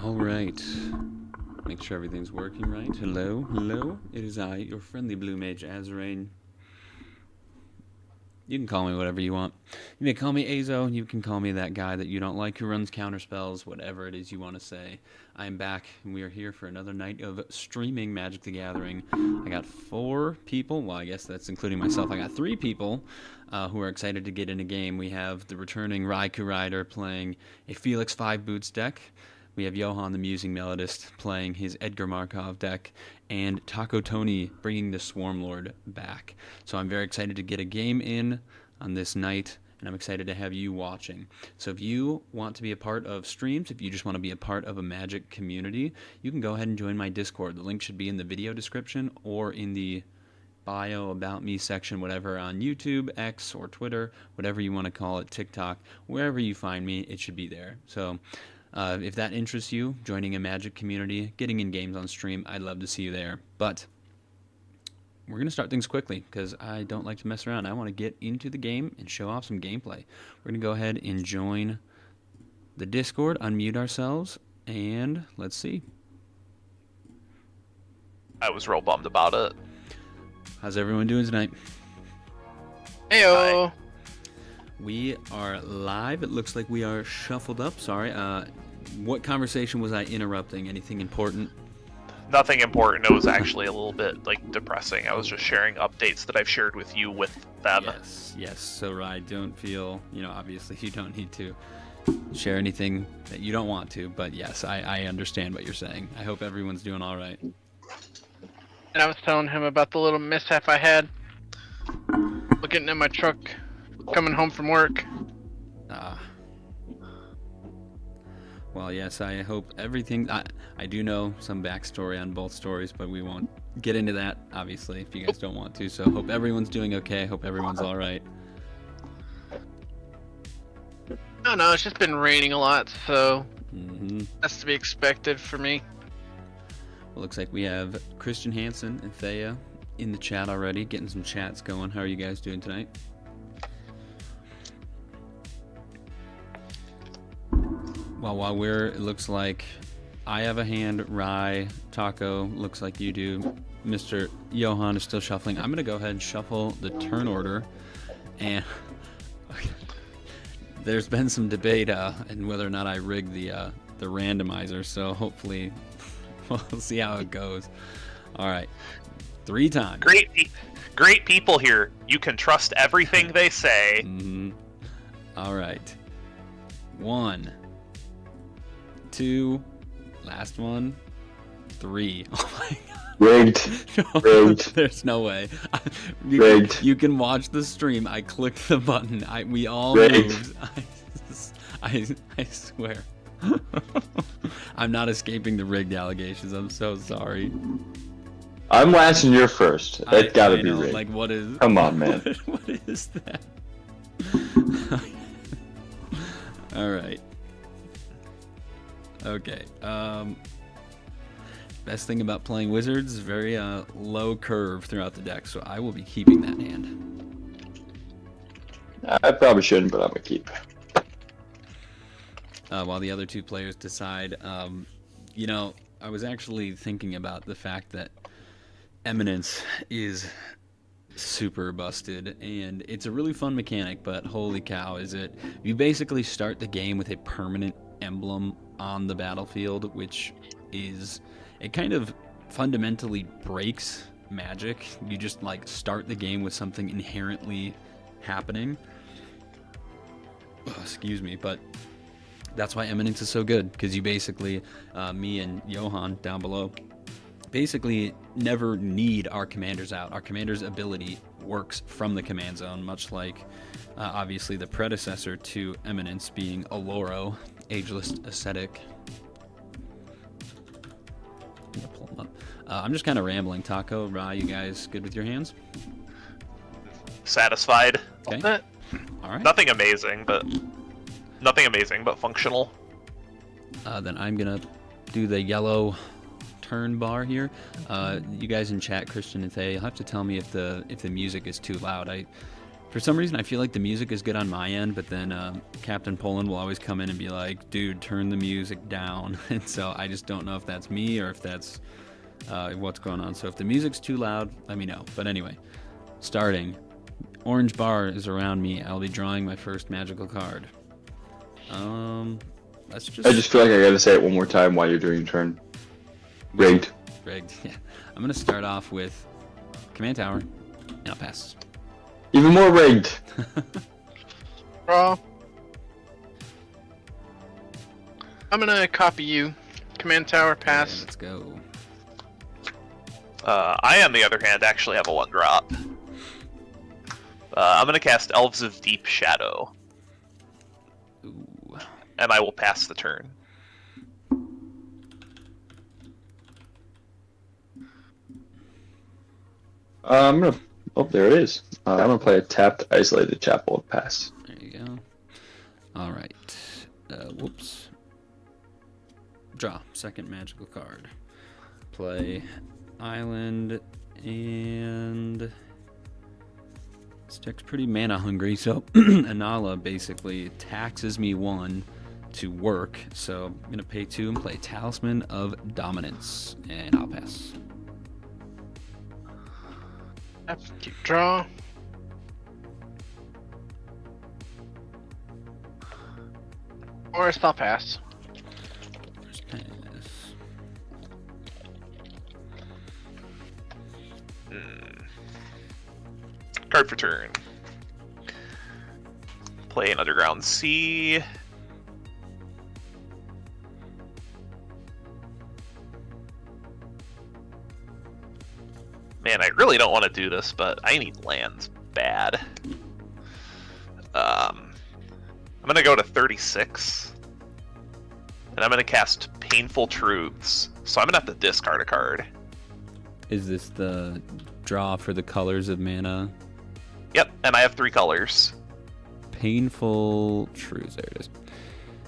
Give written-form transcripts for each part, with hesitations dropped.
All right. Make sure everything's working right. Hello, hello. It is I, your friendly blue mage, Azoreign. You can call me whatever you want. You may call me Azo. You can call me that guy that you don't like who runs counterspells, whatever it is you want to say. I am back, and we are here for another night of streaming Magic the Gathering. I got 4 people. Well, I guess that's including myself. I got 3 people who are excited to get in a game. We have the returning Raikou Rider playing a Felix 5 Boots deck. We have Johan the Musing Melodist playing his Edgar Markov deck, and Taco Tony bringing the Swarmlord back. So I'm very excited to get a game in on this night, and I'm excited to have you watching. So if you want to be a part of streams, if you just want to be a part of a Magic community, you can go ahead and join my Discord. The link should be in the video description or in the bio, about me section, whatever, on YouTube, X, or Twitter, whatever you want to call it, TikTok, wherever you find me, it should be there. So if that interests you, joining a Magic community, getting in games on stream, I'd love to see you there. But we're going to start things quickly because I don't like to mess around. I want to get into the game and show off some gameplay. We're going to go ahead and join the Discord, unmute ourselves, and let's see. I was real bummed about it. How's everyone doing tonight? Heyo. Hi. We are live. It looks like we are shuffled up. Sorry. What conversation was I interrupting? Anything important? Nothing important. It was actually a little bit depressing. I was just sharing updates that I've shared with you with them. Yes. So I don't feel, obviously you don't need to share anything that you don't want to, but yes, I understand what you're saying. I hope everyone's doing all right. And I was telling him about the little mishap I had getting in my truck coming home from work. Well, yes, I hope everything... I do know some backstory on both stories, but we won't get into that, obviously, if you guys don't want to. So hope everyone's doing okay. Hope everyone's all right. No, it's just been raining a lot, so that's to be expected for me. Well, looks like we have Christian Hansen and Thea in the chat already, getting some chats going. How are you guys doing tonight? Well, while it looks like I have a hand, Rye, Taco, looks like you do. Mr. Johan is still shuffling. I'm going to go ahead and shuffle the turn order. And there's been some debate in whether or not I rigged the the randomizer, so hopefully we'll see how it goes. All right, 3 times. Great people here. You can trust everything they say. Mm-hmm. All right. 1, 2, last one, 3. Oh my god. Rigged. No, Rigged. There's no way. Rigged. You can watch the stream. I clicked the button. We all Rigged. moved. I swear. I'm not escaping the rigged allegations. I'm so sorry. I'm watching your first. That gotta I be know, rigged. Like, what is? Come on, man. What is that? All right. Okay. Best thing about playing wizards is very low curve throughout the deck, so I will be keeping that hand. I probably shouldn't, but I'm gonna keep. While the other 2 players decide, you know, I was actually thinking about the fact that Eminence is super busted, and it's a really fun mechanic, but holy cow, is it. You basically start the game with a permanent emblem on the battlefield, which is, it kind of fundamentally breaks Magic. You just like start the game with something inherently happening. Oh, excuse me, but that's why Eminence is so good, because you basically, me and Johan down below, basically never need our commanders out. Our commander's ability works from the command zone, much like obviously the predecessor to Eminence being Aloro, Ageless Ascetic. I'm gonna pull them up. I'm just kind of rambling. Taco, Ra, you guys good with your hands? Satisfied. Okay. All right. Nothing amazing, but functional. Then I'm gonna do the yellow turn bar here. You guys in chat, Christian and Thay, you'll have to tell me if the music is too loud. For some reason, I feel like the music is good on my end, but then Captain Poland will always come in and be like, dude, turn the music down. And so I just don't know if that's me or if that's what's going on. So if the music's too loud, let me know. But anyway, starting. Orange bar is around me. I'll be drawing my first magical card. Let's just... I just feel like I gotta say it one more time while you're doing your turn. Rigged. Rigged, yeah. I'm going to start off with Command Tower, and I'll pass. Even more rigged. Draw. I'm gonna copy you. Command tower, pass. Okay, let's go. I, on the other hand, actually have a 1-drop. I'm gonna cast Elves of Deep Shadow. Ooh. And I will pass the turn. I'm gonna. Oh, there it is. I'm gonna play a tapped, isolated chapel and pass. There you go. All right. Whoops. Draw. Second magical card. Play Island, and this deck's pretty mana hungry, so Inalla basically taxes me 1 to work, so I'm going to pay 2 and play Talisman of Dominance, and I'll pass. Keep draw. Or I'll pass. First pass. Card for turn. Play an Underground Sea. Man, I really don't want to do this, but I need lands bad. I'm gonna go to 36. And I'm gonna cast Painful Truths. So I'm gonna have to discard a card. Is this the draw for the colors of mana? Yep, and I have 3 colors. Painful Truths, there it is.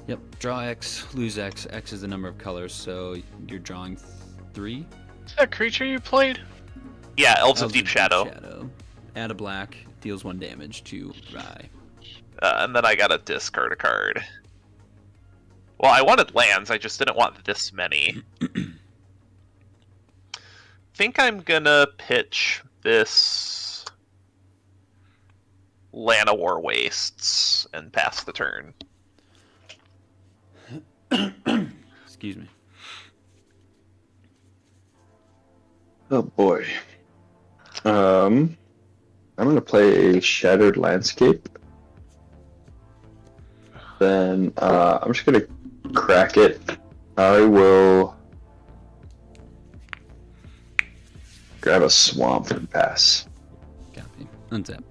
Yep, draw X, lose X. X is the number of colors, so you're drawing 3? Is that creature you played? Yeah, Elves of Deep Shadow. Add a black, deals 1 damage to Rye. And then I gotta discard a card. Well, I wanted lands, I just didn't want this many. Think I'm gonna pitch this Llanowar Wastes and pass the turn. Excuse me. Oh boy. I'm gonna play a Shattered Landscape. Then I'm just gonna crack it. I will grab a swamp and pass. Copy. Untap.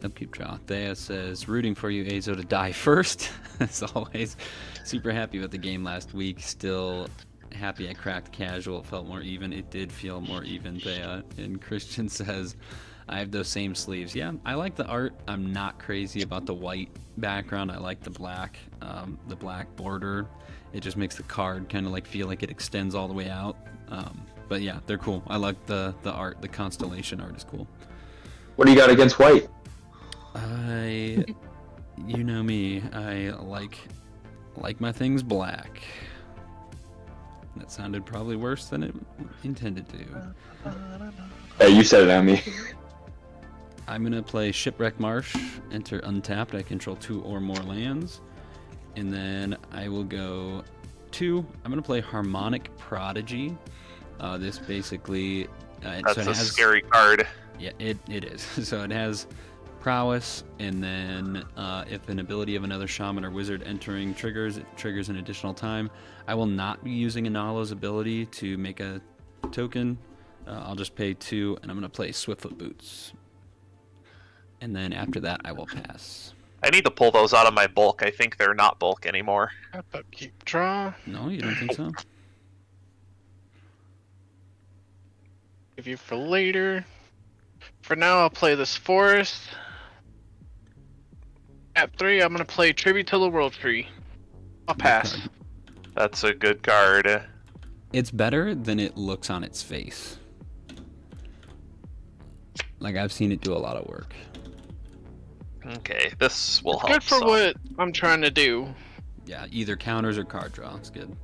Upkeep draw. Thea says, rooting for you, Azo, to die first. As always, super happy with the game last week. Still happy I cracked casual. It felt more even. It did feel more even, Thea. And Christian says, I have those same sleeves. Yeah, I like the art. I'm not crazy about the white background. I like the black border. It just makes the card kind of like feel like it extends all the way out. But yeah, they're cool. I like the art. The constellation art is cool. What do you got against white? You know me. I like my things black. That sounded probably worse than it intended to. Hey, you said it on me. I'm gonna play Shipwreck Marsh. Enter untapped. I control 2 or more lands, and then I will go 2. I'm gonna play Harmonic Prodigy. This basically That's so it a has, scary card. Yeah, it is. So it has prowess, and then if an ability of another shaman or wizard entering triggers, it triggers an additional time. I will not be using Inalla's ability to make a token. I'll just pay 2, and I'm going to play Swiftfoot Boots. And then after that, I will pass. I need to pull those out of my bulk. I think they're not bulk anymore. Upkeep draw. No, you don't think so? Give you for later. For now, I'll play this forest. At 3, I'm gonna play Tribute to the World Tree. I'll pass. That's a good card. It's better than it looks on its face. Like, I've seen it do a lot of work. Okay, this will It's help. good for what I'm trying to do. Yeah, either counters or card draw. It's good.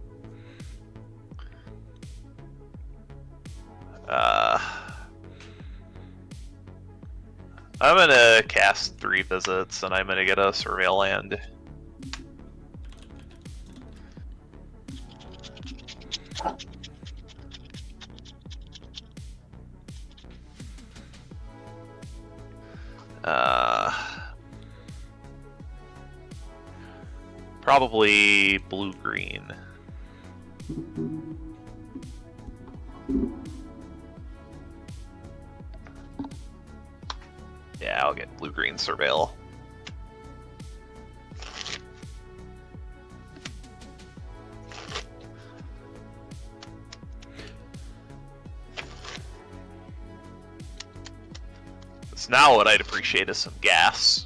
I'm gonna cast 3 visits, and I'm gonna get a Surveil Land. Probably blue-green. Yeah, I'll get blue-green Surveil. So now what I'd appreciate is some gas.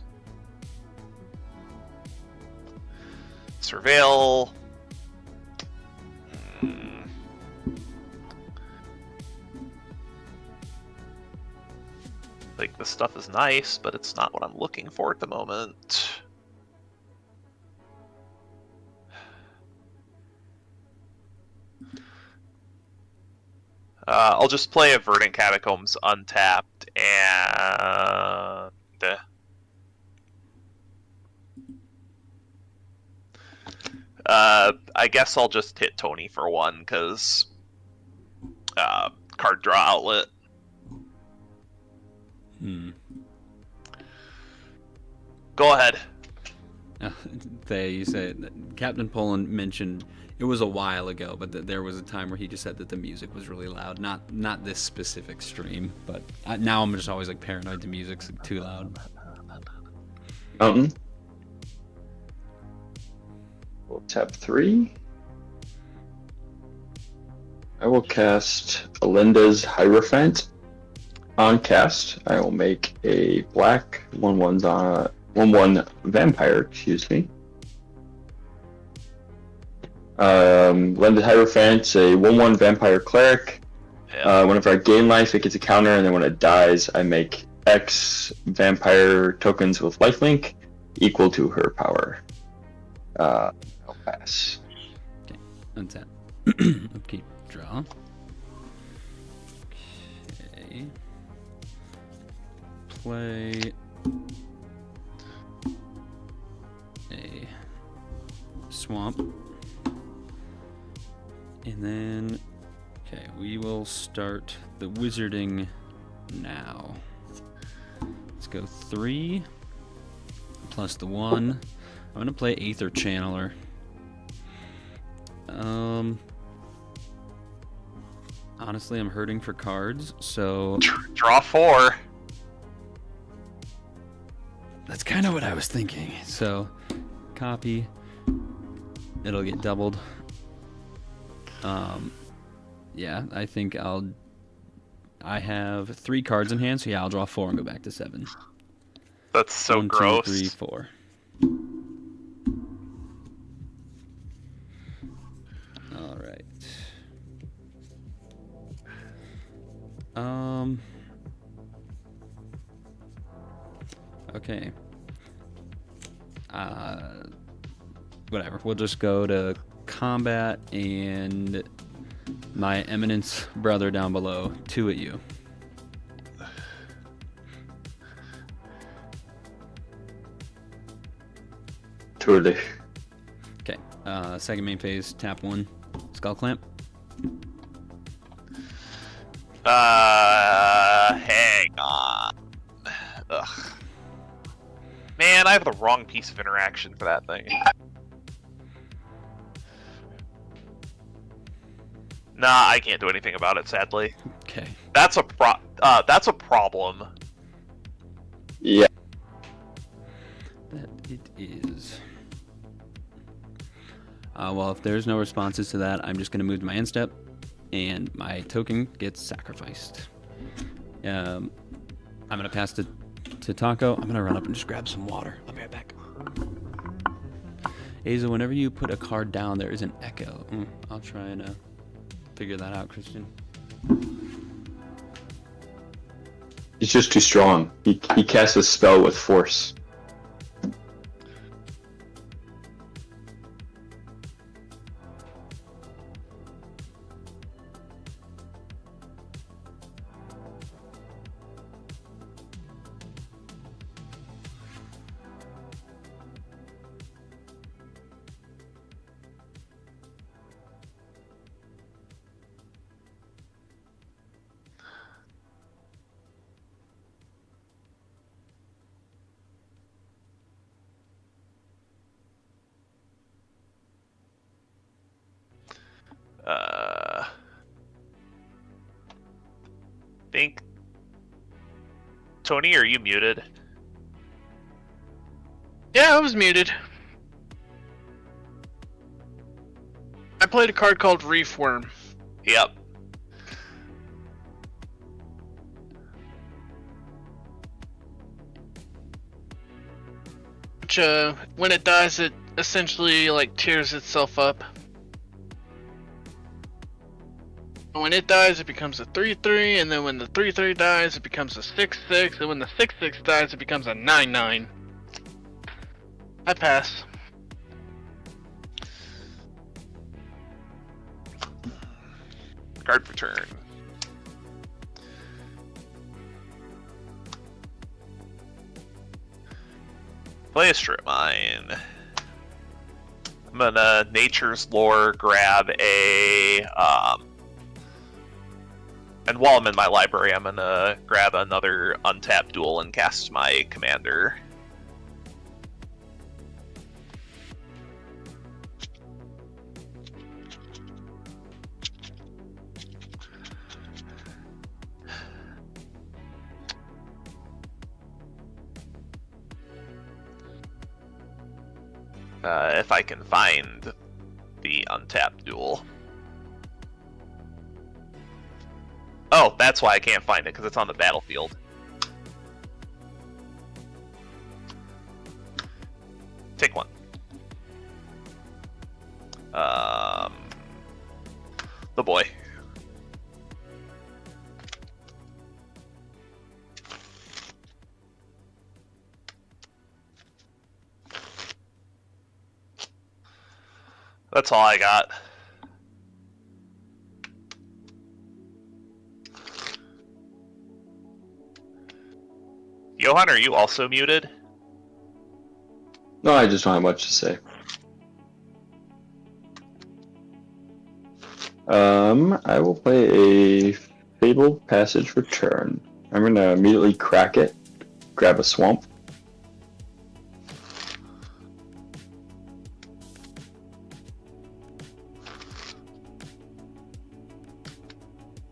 Surveil. Like, this stuff is nice, but it's not what I'm looking for at the moment. I'll just play a Verdant Catacombs untapped, and I guess I'll just hit Tony for 1, because card draw outlet. Go ahead. You said Captain Poland mentioned it was a while ago, but there was a time where he just said that the music was really loud. Not this specific stream, but now I'm just always like paranoid the music's too loud. Mountain. We'll tap 3. I will cast Alinda's Hierophant. On cast, I will make a black 1/1 vampire, excuse me. Alinda's Hierophant's a 1/1 vampire cleric. Yeah. Whenever I gain life, it gets a counter, and then when it dies, I make X vampire tokens with lifelink equal to her power. I'll pass. Okay, untap. Upkeep, draw. Okay. Play a swamp. And then, okay, we will start the wizarding now. Let's go 3 plus the 1. I'm gonna play Aether Channeler. Honestly, I'm hurting for cards, so Draw 4. that's kind of what I was thinking. So, copy. It'll get doubled. Yeah, I think I have 3 cards in hand, so yeah, I'll draw 4 and go back to 7. That's so 1, gross. 2, 3, 4. All right. Okay. Whatever. We'll just go to combat and my eminence brother down below. 2 at you. Totally. Okay. Second main phase. Tap 1. Skull clamp. Hang on. Ugh. Man, I have the wrong piece of interaction for that thing. Nah, I can't do anything about it, sadly. Okay. That's a problem. Yeah. That it is. Well, if there's no responses to that, I'm just going to move to my end step, and my token gets sacrificed. I'm going to pass to Taco. I'm going to run up and just grab some water. I'll be right back. Aza, whenever you put a card down, there is an echo. I'll try and figure that out, Christian. He's just too strong. He casts a spell with force. Think. Tony, are you muted? Yeah, I was muted. I played a card called Reef Worm. Yep. Which, when it dies, it essentially, like, tears itself up. When it dies, it becomes a 3/3, and then when the 3/3 dies, it becomes a 6/6, and when the 6/6 dies, it becomes a 9/9. I pass. Card for turn. Play a strip mine. I'm gonna Nature's Lore grab a and while I'm in my library, I'm gonna grab another untapped duel and cast my commander. If I can find the untapped duel. Oh, that's why I can't find it, because it's on the battlefield. Take 1. The boy. That's all I got. Johan, are you also muted? No, I just don't have much to say. I will play a Fatal Passage Return. I'm gonna immediately crack it, grab a swamp.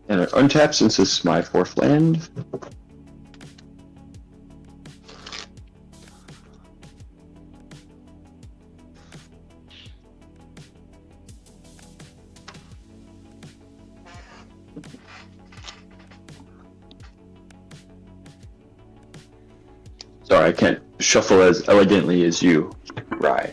And it untaps since this is my 4th land. Sorry, I can't shuffle as elegantly as you, Rye.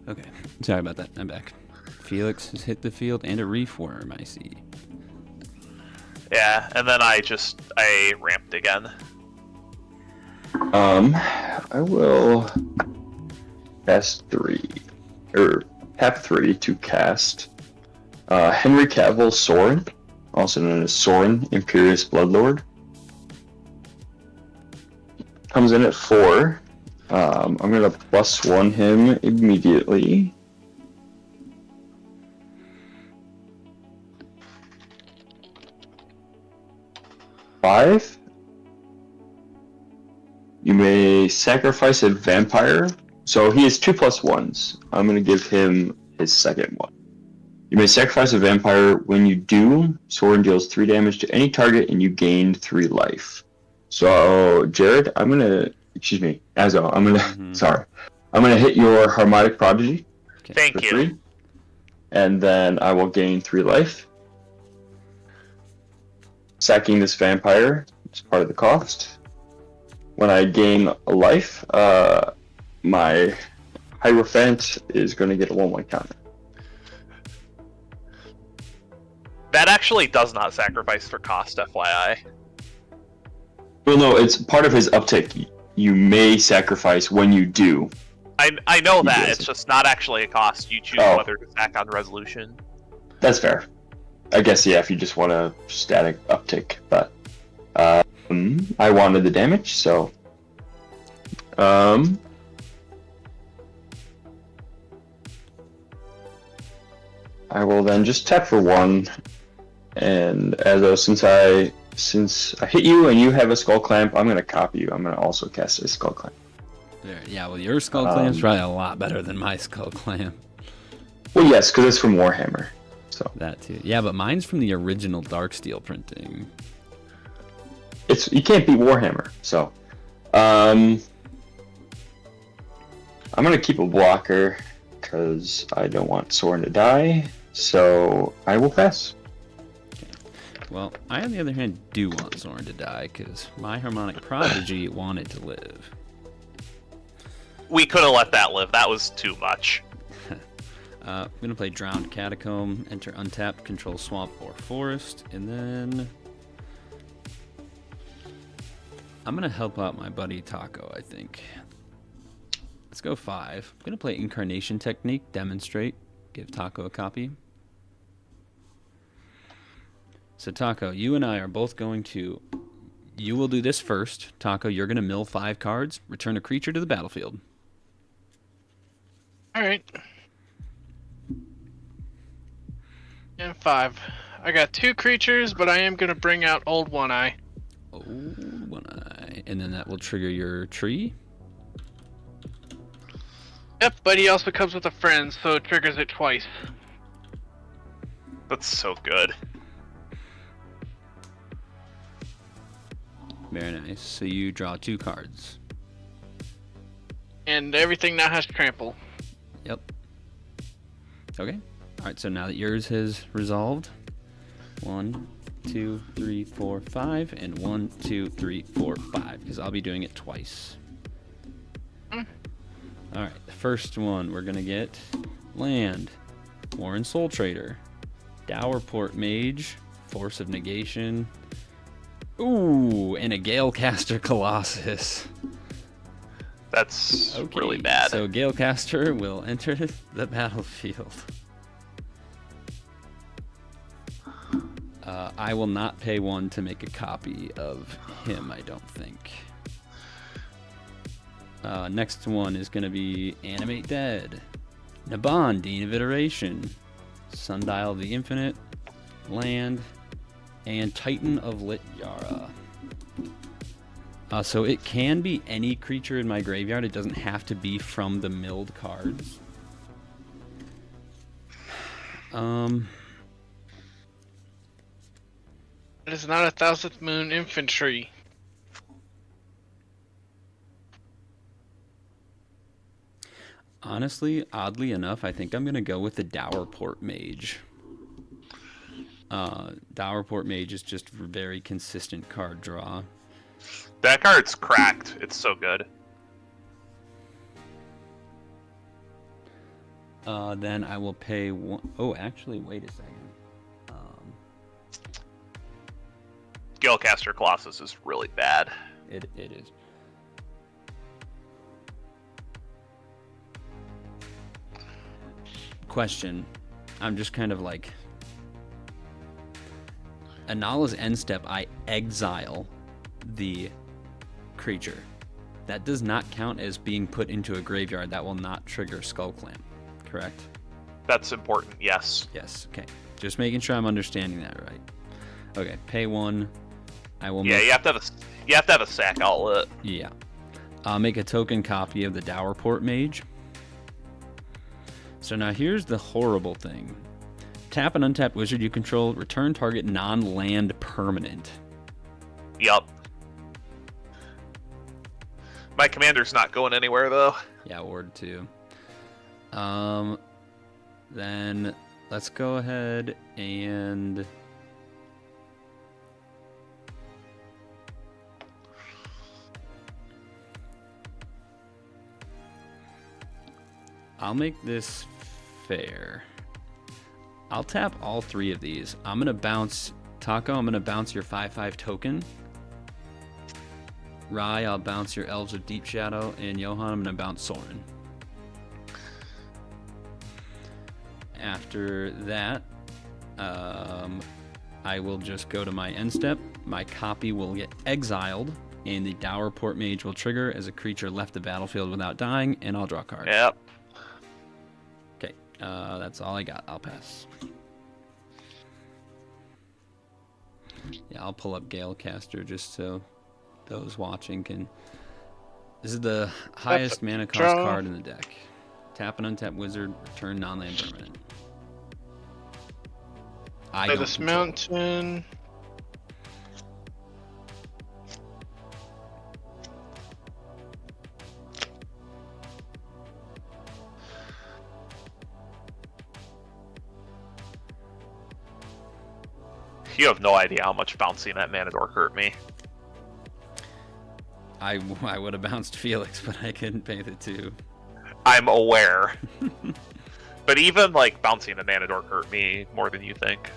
Okay, sorry about that. I'm back. Felix has hit the field and a reef worm, I see. Yeah, and then I ramped again. I will cast 3, or tap 3 to cast Henry Cavill Sorin, also known as Sorin, Imperious Bloodlord. Comes in at 4. I'm gonna +1 him immediately. Five. You may sacrifice a vampire. So he has 2+1s. I'm gonna give him his second one. You may sacrifice a vampire. When you do, Sorin deals 3 damage to any target and you gain 3 life. So, Jared, excuse me, Azo, sorry. I'm gonna hit your Harmonic Prodigy. Okay. Thank you. 3, and then I will gain 3 life. Sacking this vampire is part of the cost. When I gain a life, my Hierophant is going to get a 1/1 counter. That actually does not sacrifice for cost, FYI. Well, no, it's part of his uptick. You may sacrifice when you do. I know that, Yes. it's just not actually a cost. You choose whether to sack on resolution. That's fair. I guess, yeah, if you just want a static uptick. But I wanted the damage, so... I will then just tap for 1, and since I hit you and you have a Skull Clamp, I'm gonna copy you. I'm gonna also cast a Skull Clamp. There, yeah, well, your Skull Clamp's probably a lot better than my Skull Clamp. Well, yes, because it's from Warhammer. So That too. Yeah, but mine's from the original Darksteel printing. you can't beat Warhammer. So I'm gonna keep a blocker because I don't want Sorin to die. So I will pass. Well, I, on the other hand, do want Sorin to die, because my Harmonic Prodigy wanted to live. We could have let that live. That was too much. I'm going to play Drowned Catacomb, enter untapped, control swamp or forest, and then... I'm going to help out my buddy Taco, I think. Let's go 5. I'm going to play Incarnation Technique, demonstrate, give Taco a copy. So Taco, you and I are both going to... You will do this first. Taco, you're going to mill 5 cards, return a creature to the battlefield. Alright. And 5. I got 2 creatures, but I am going to bring out Old One-Eye. Old One-Eye. And then that will trigger your tree. Yep, but he also comes with a friend, so it triggers it twice. That's so good. Very nice. So you draw 2 cards. And everything now has trample. Yep. Okay. Alright, so now that yours has resolved, 1, 2, 3, 4, 5, and 1, 2, 3, 4, 5, because I'll be doing it twice. Alright, the first one we're gonna get land, Warren Soul Trader, Dowerport Mage, Force of Negation, ooh, and a Galecaster Colossus. That's really bad. So Galecaster will enter the battlefield. I will not pay 1 to make a copy of him, I don't think. Next one is going to be Animate Dead, Naban, Dean of Iteration, Sundial of the Infinite, Land, and Titan of Lit Yara. So it can be any creature in my graveyard. It doesn't have to be from the milled cards. It is not a Thousandth Moon Infantry. Honestly, oddly enough, I think I'm going to go with the Dowerport Mage. Dowerport Mage is just a very consistent card draw. That card's cracked. It's so good. Then I will pay one... Oh, actually, wait a second. Galecaster Colossus is really bad. It is. Question. I'm just kind of like... Inalla's end step, I exile the creature. That does not count as being put into a graveyard. That will not trigger Skull Clamp, correct? That's important, yes. Yes, okay. Just making sure I'm understanding that right. Okay, pay one. I will Yeah, make... you have to have a sack outlet. Yeah. I'll make a token copy of the Dowerport Mage. So now here's the horrible thing. Tap an untapped wizard you control, return target non-land permanent. Yup. My commander's not going anywhere, though. Yeah, Ward 2. Then let's go ahead and... I'll make this fair. I'll tap all three of these. I'm going to bounce Taco. I'm going to bounce your 5/5 token. Rai, I'll bounce your Elves of Deep Shadow. And Johan, I'm going to bounce Soren. After that, I will just go to my end step. My copy will get exiled. And the Dowerport Mage will trigger as a creature left the battlefield without dying. And I'll draw a card. Yep. Okay, that's all I got. I'll pass. Yeah, I'll pull up Galecaster just so those watching can... This is the highest mana cost draw. card in the deck. Tap an untapped wizard, return non-land permanent. I Play don't this control. mountain. You have no idea how much bouncing that mana dork hurt me. I would have bounced Felix, but I couldn't pay the 2. I'm aware. But even, like, bouncing a mana dork hurt me more than you think.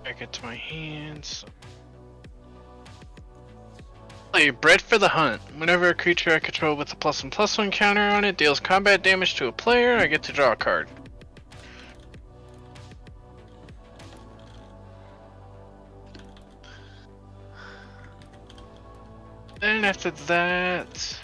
Back into my hands. Play Bread for the Hunt. Whenever a creature I control with a +1/+1 counter on it deals combat damage to a player, I get to draw a card. Then after that...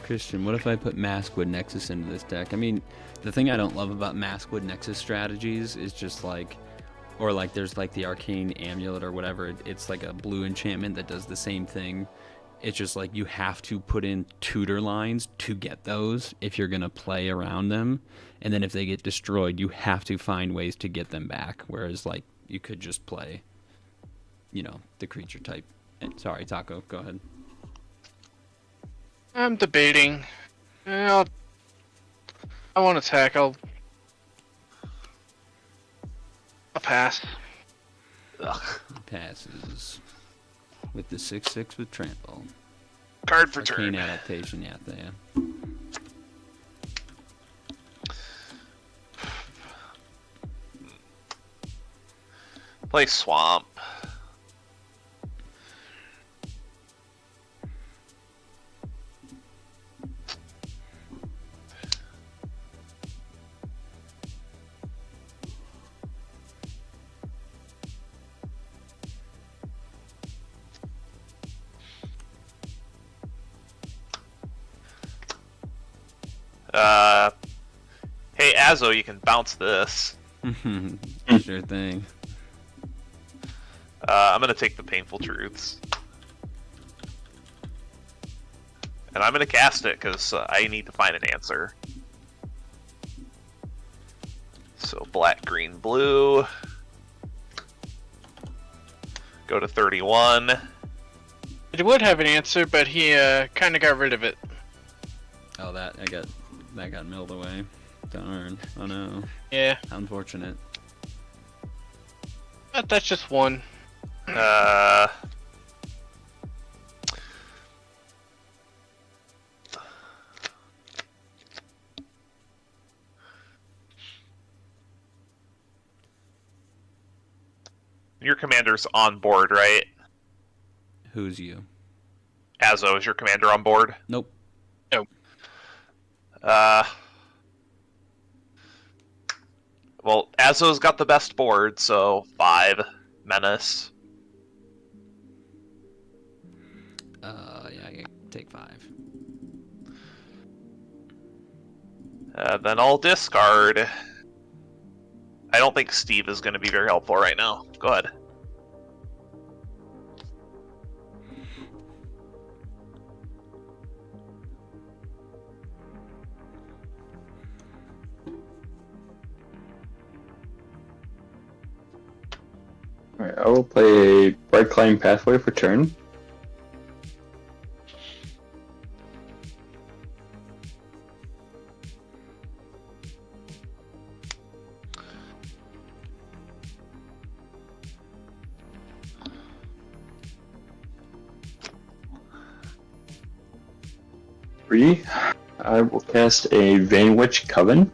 Christian, what if I put Maskwood Nexus into this deck? I mean, the thing I don't love about Maskwood Nexus strategies is just like, or like there's like the Arcane Amulet or whatever. It's like a blue enchantment that does the same thing. It's just like you have to put in tutor lines to get those if you're going to play around them. And then if they get destroyed, you have to find ways to get them back. Whereas like you could just play, you know, the creature type. Sorry, Taco, go ahead. I'm debating. I won't attack. I'll pass. Ugh. Passes with the 6/6 with trample. Card for Arcane turn. adaptation, yeah, there. Play Swamp. Azo, you can bounce this. Sure thing. I'm gonna take the Painful Truths. And I'm gonna cast it, because I need to find an answer. So black, green, blue. Go to 31. It would have an answer, but he kind of got rid of it. Oh, that got milled away. Darn. Oh no. Yeah. How unfortunate. But that's just one. Your commander's on board, right? Who's you? Azo, is your commander on board? Nope. Nope. Well, Azo's got the best board, so 5 Menace. Yeah, I can take 5. Then I'll discard. I don't think Steve is going to be very helpful right now. Go ahead. Alright, I will play a Bright Climbing Pathway for turn. I will cast a Vanewitch Coven.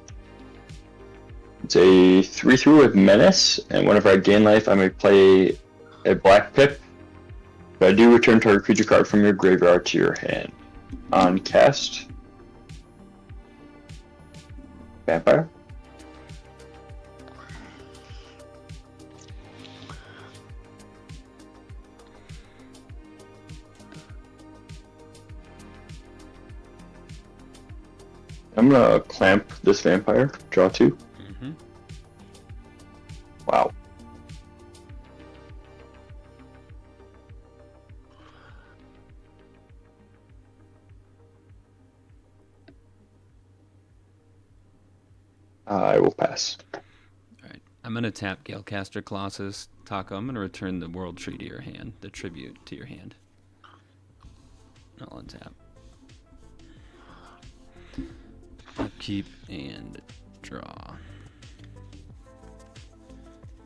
It's a 3/3 with Menace, and whenever I gain life, I may play a Black Pip. But I do return target creature card from your graveyard to your hand. On cast, Vampire. I'm gonna clamp this vampire, draw 2. Mm-hmm. Wow. I will pass. Alright. I'm gonna tap Galecaster Colossus. Taco, I'm gonna return the World Tree to your hand. The tribute to your hand. I'll untap. Upkeep and draw.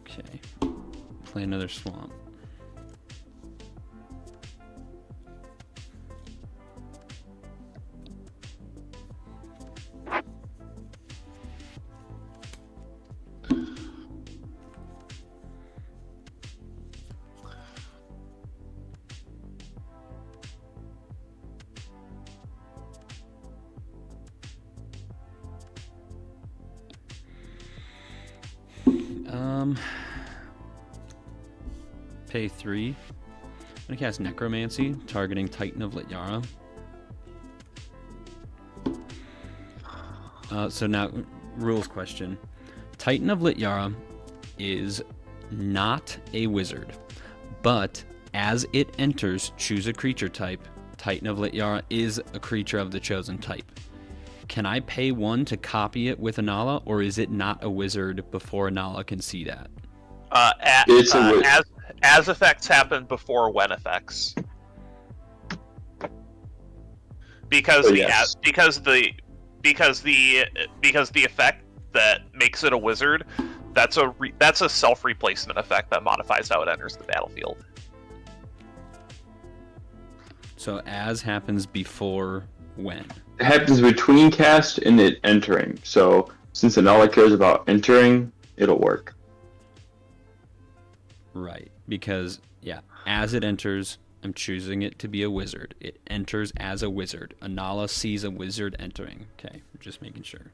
Okay. Play another swamp. Pay 3. I'm gonna cast Necromancy, targeting Titan of Lityara. So now, rules question. Titan of Lityara is not a wizard, but as it enters, choose a creature type. Titan of Lityara is a creature of the chosen type. Can I pay 1 to copy it with Inalla, or is it not a wizard before Inalla can see that? As effects happen before when effects. Because yes. because the effect that makes it a wizard, that's a self-replacement effect that modifies how it enters the battlefield. So as happens before when? It happens between cast and it entering. So since Inalla cares about entering, it'll work. Right, because, yeah, as it enters, I'm choosing it to be a wizard. It enters as a wizard. Inalla sees a wizard entering. Okay, I'm just making sure.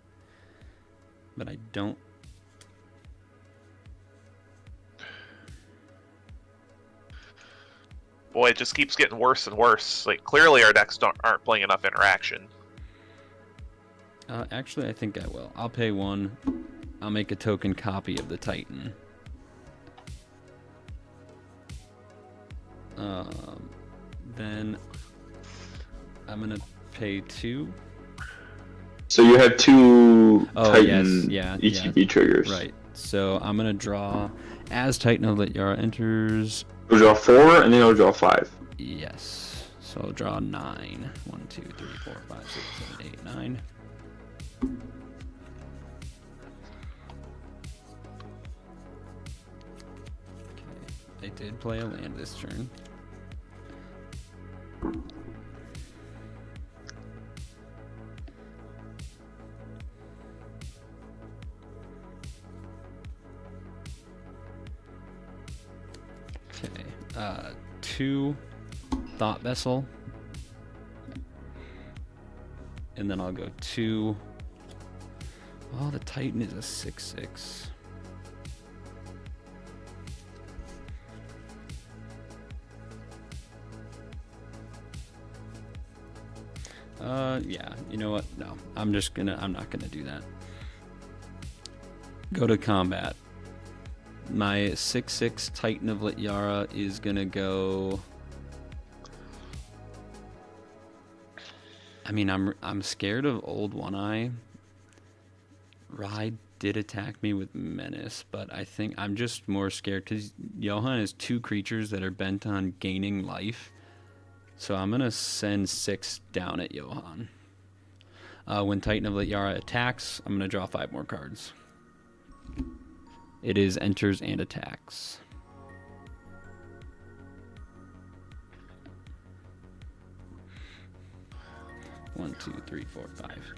But I don't... Boy, it just keeps getting worse and worse. Like, clearly our decks aren't playing enough interaction. Actually, I think I will. I'll pay 1. I'll make a token copy of the Titan. Then I'm gonna pay 2. So you have 2 Oh, Titan yes, ETB triggers. Right. So I'm gonna draw as Titan of Lityara enters. I'll draw 4, and then I'll draw 5. Yes. So I'll draw 9. 1, 2, 3, 4, 5, 6, 7, 8, 9. Okay. I did play a land this turn. Okay. 2 Thought Vessel. And then I'll go 2. Oh, the Titan is a 6/6. Yeah, you know what? No, I'm not gonna do that. Go to combat. My 6/6 Titan of Lityara is gonna go. I mean, I'm scared of Old One Eye. Ride did attack me with Menace, but I think I'm just more scared because Johan has 2 creatures that are bent on gaining life. So I'm gonna send 6 down at Johan. When Titan of Lityara attacks, I'm gonna draw 5 more cards. It is enters and attacks. One, 2, 3, 4, 5.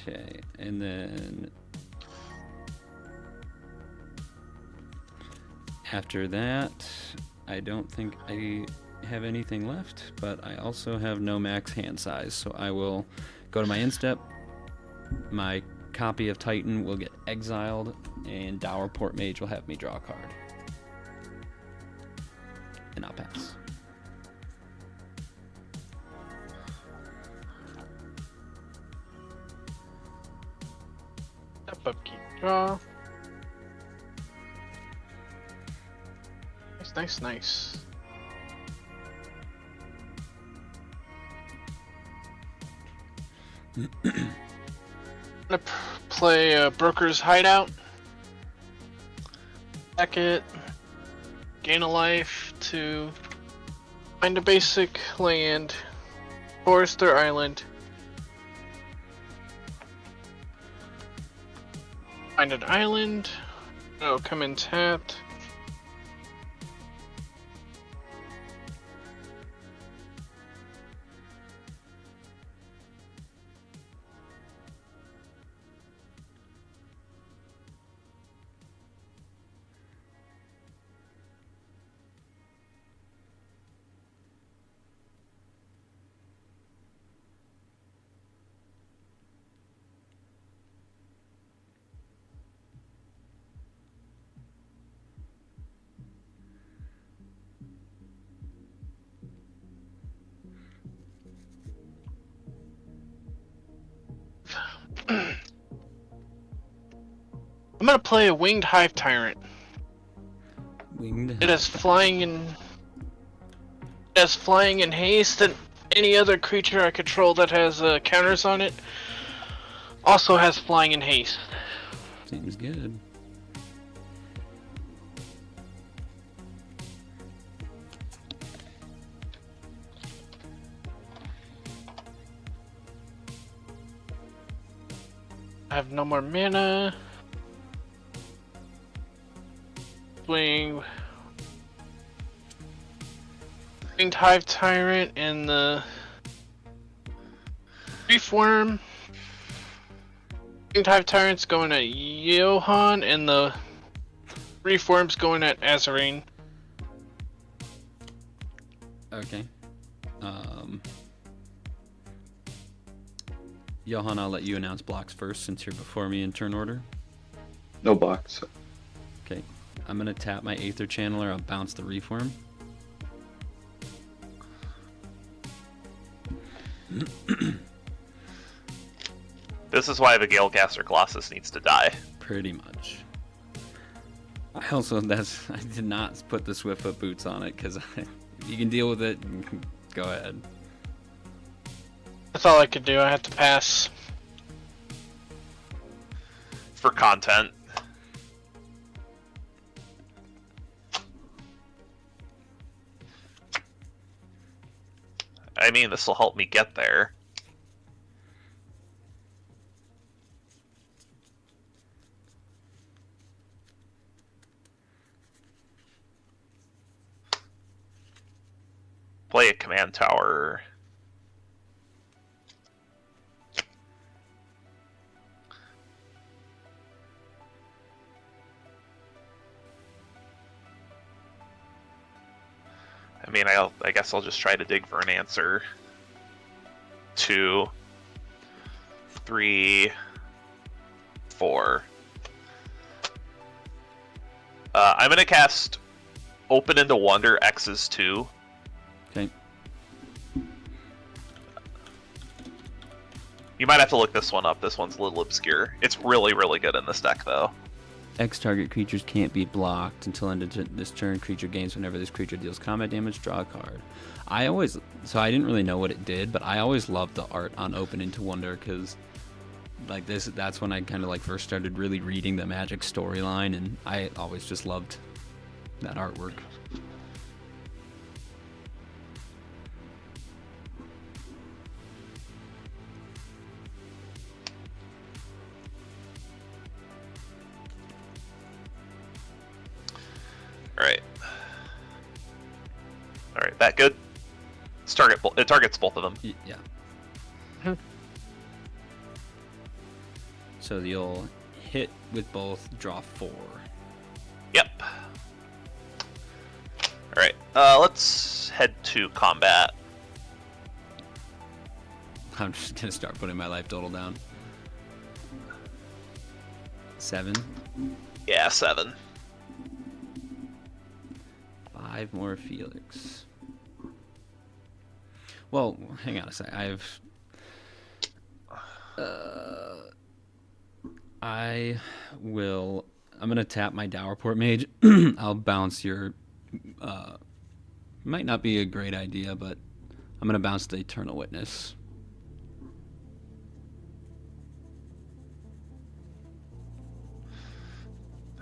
Okay, and then after that, I don't think I have anything left, but I also have no max hand size, so I will go to my instep. My copy of Titan will get exiled, and Dowerport Mage will have me draw a card. And I'll pass. Step up, keep draw. Nice. I'm gonna play Broker's Hideout. Sack it. Gain a life to find a basic land, forest or island. Find an island. Oh, come in tapped. I'm gonna play a Winged Hive Tyrant. It has flying and haste, and any other creature I control that has counters on it also has flying and haste. Seems good. I have no more mana. Winged Hive Tyrant and the Reef Worm. Winged Hive Tyrant's going at Johan, and the Reef Worm's going at Azoreign. Okay. Johan, I'll let you announce blocks first since you're before me in turn order. No blocks. Okay. I'm going to tap my Aether Channeler. I'll bounce the Reef Worm. This is why the Galecaster Colossus needs to die. Pretty much. I did not put the Swiftfoot boots on it because you can deal with it. Go ahead. That's all I could do. I had to pass. For content. I mean, this will help me get there. Play a command tower. I mean, I guess I'll just try to dig for an answer. 2, 3, 4. I'm gonna cast Open into Wonder X's 2. Okay. You might have to look this one up. This one's a little obscure. It's really, really good in this deck, though. X target creatures can't be blocked until end of this turn. Creature gains whenever this creature deals combat damage. Draw a card. I didn't really know what it did, but I always loved the art on Open into Wonder because, like that's when I kind of like first started really reading the Magic storyline, and I always just loved that artwork. Alright, that good? It targets both of them. Yeah. So you'll hit with both, draw 4. Yep. Alright, let's head to combat. I'm just gonna start putting my life total down. 7. Yeah, 7. 5 more Felix. Well, hang on a sec. I'm gonna tap my Dowerport Mage. I'll bounce your. Might not be a great idea, but I'm gonna bounce the Eternal Witness.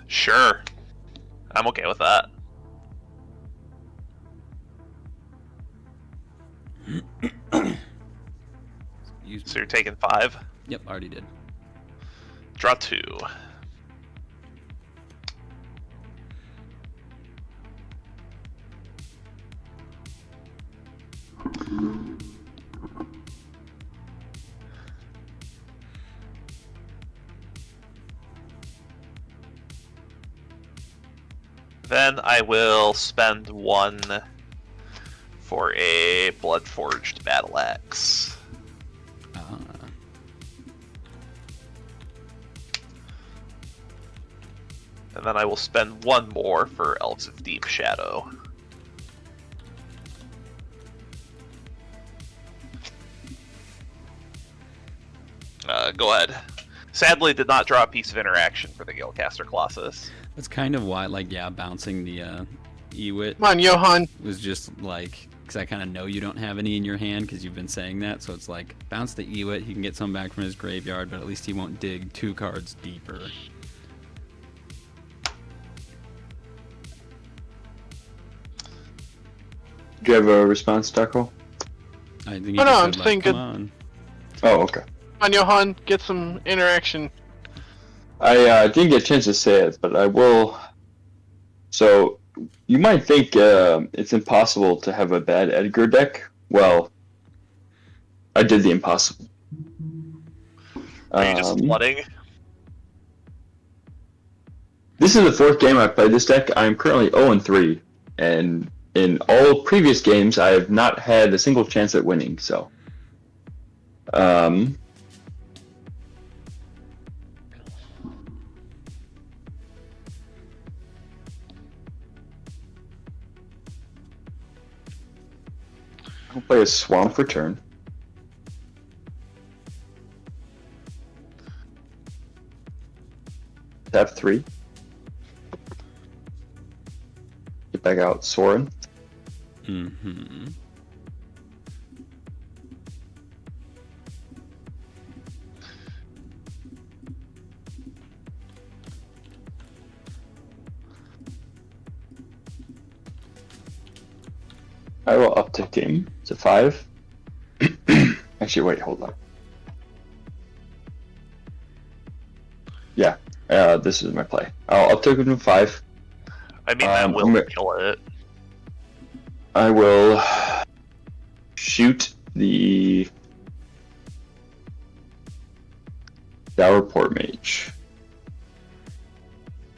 Sure. I'm okay with that. So you're taking 5? Yep, already did. Draw 2. Then I will spend 1 for a Bloodforged Battle Axe. And then I will spend 1 more for Elves of Deep Shadow. Go ahead. Sadly, did not draw a piece of interaction for the Galecaster Colossus. That's kind of why, like, yeah, bouncing the Ewit Come on, Johan. was just like, because I kind of know you don't have any in your hand because you've been saying that, so it's like, bounce the Ewit, he can get some back from his graveyard, but at least he won't dig 2 cards deeper. Do you have a response, Taco? I think he Oh, no, just I'm said, like, thinking- come on. Oh, okay. Come on, Johan. Get some interaction. I didn't get a chance to say it, but I will. So, you might think it's impossible to have a bad Edgar deck. Well, I did the impossible. Are you just flooding? This is the 4th game I've played this deck. I'm currently 0-3, and in all previous games, I have not had a single chance at winning. So, I'll play a Swamp for turn. tap 3. Get back out Soren. Mm-hmm. I will uptick him to 5. Actually, wait, hold on. Yeah, this is my play. I'll uptick him to 5. I mean, that will kill it. I will shoot the Dowerport Mage.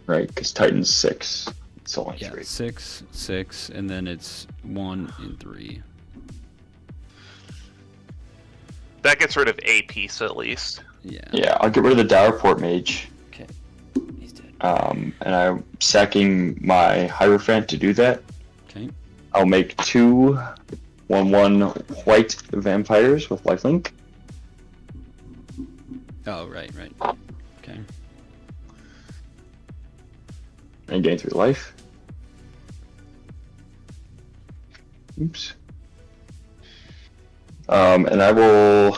Right, because Titan's 6. It's only 3. 6, 6, and then it's 1 and 3. That gets rid of a piece at least. Yeah. Yeah, I'll get rid of the Dowerport Mage. Okay. He's dead. And I'm sacking my Hierophant to do that. Okay. I'll make 2 1/1 white vampires with lifelink. Oh, right. Okay. And gain 3 life. Oops. And I will.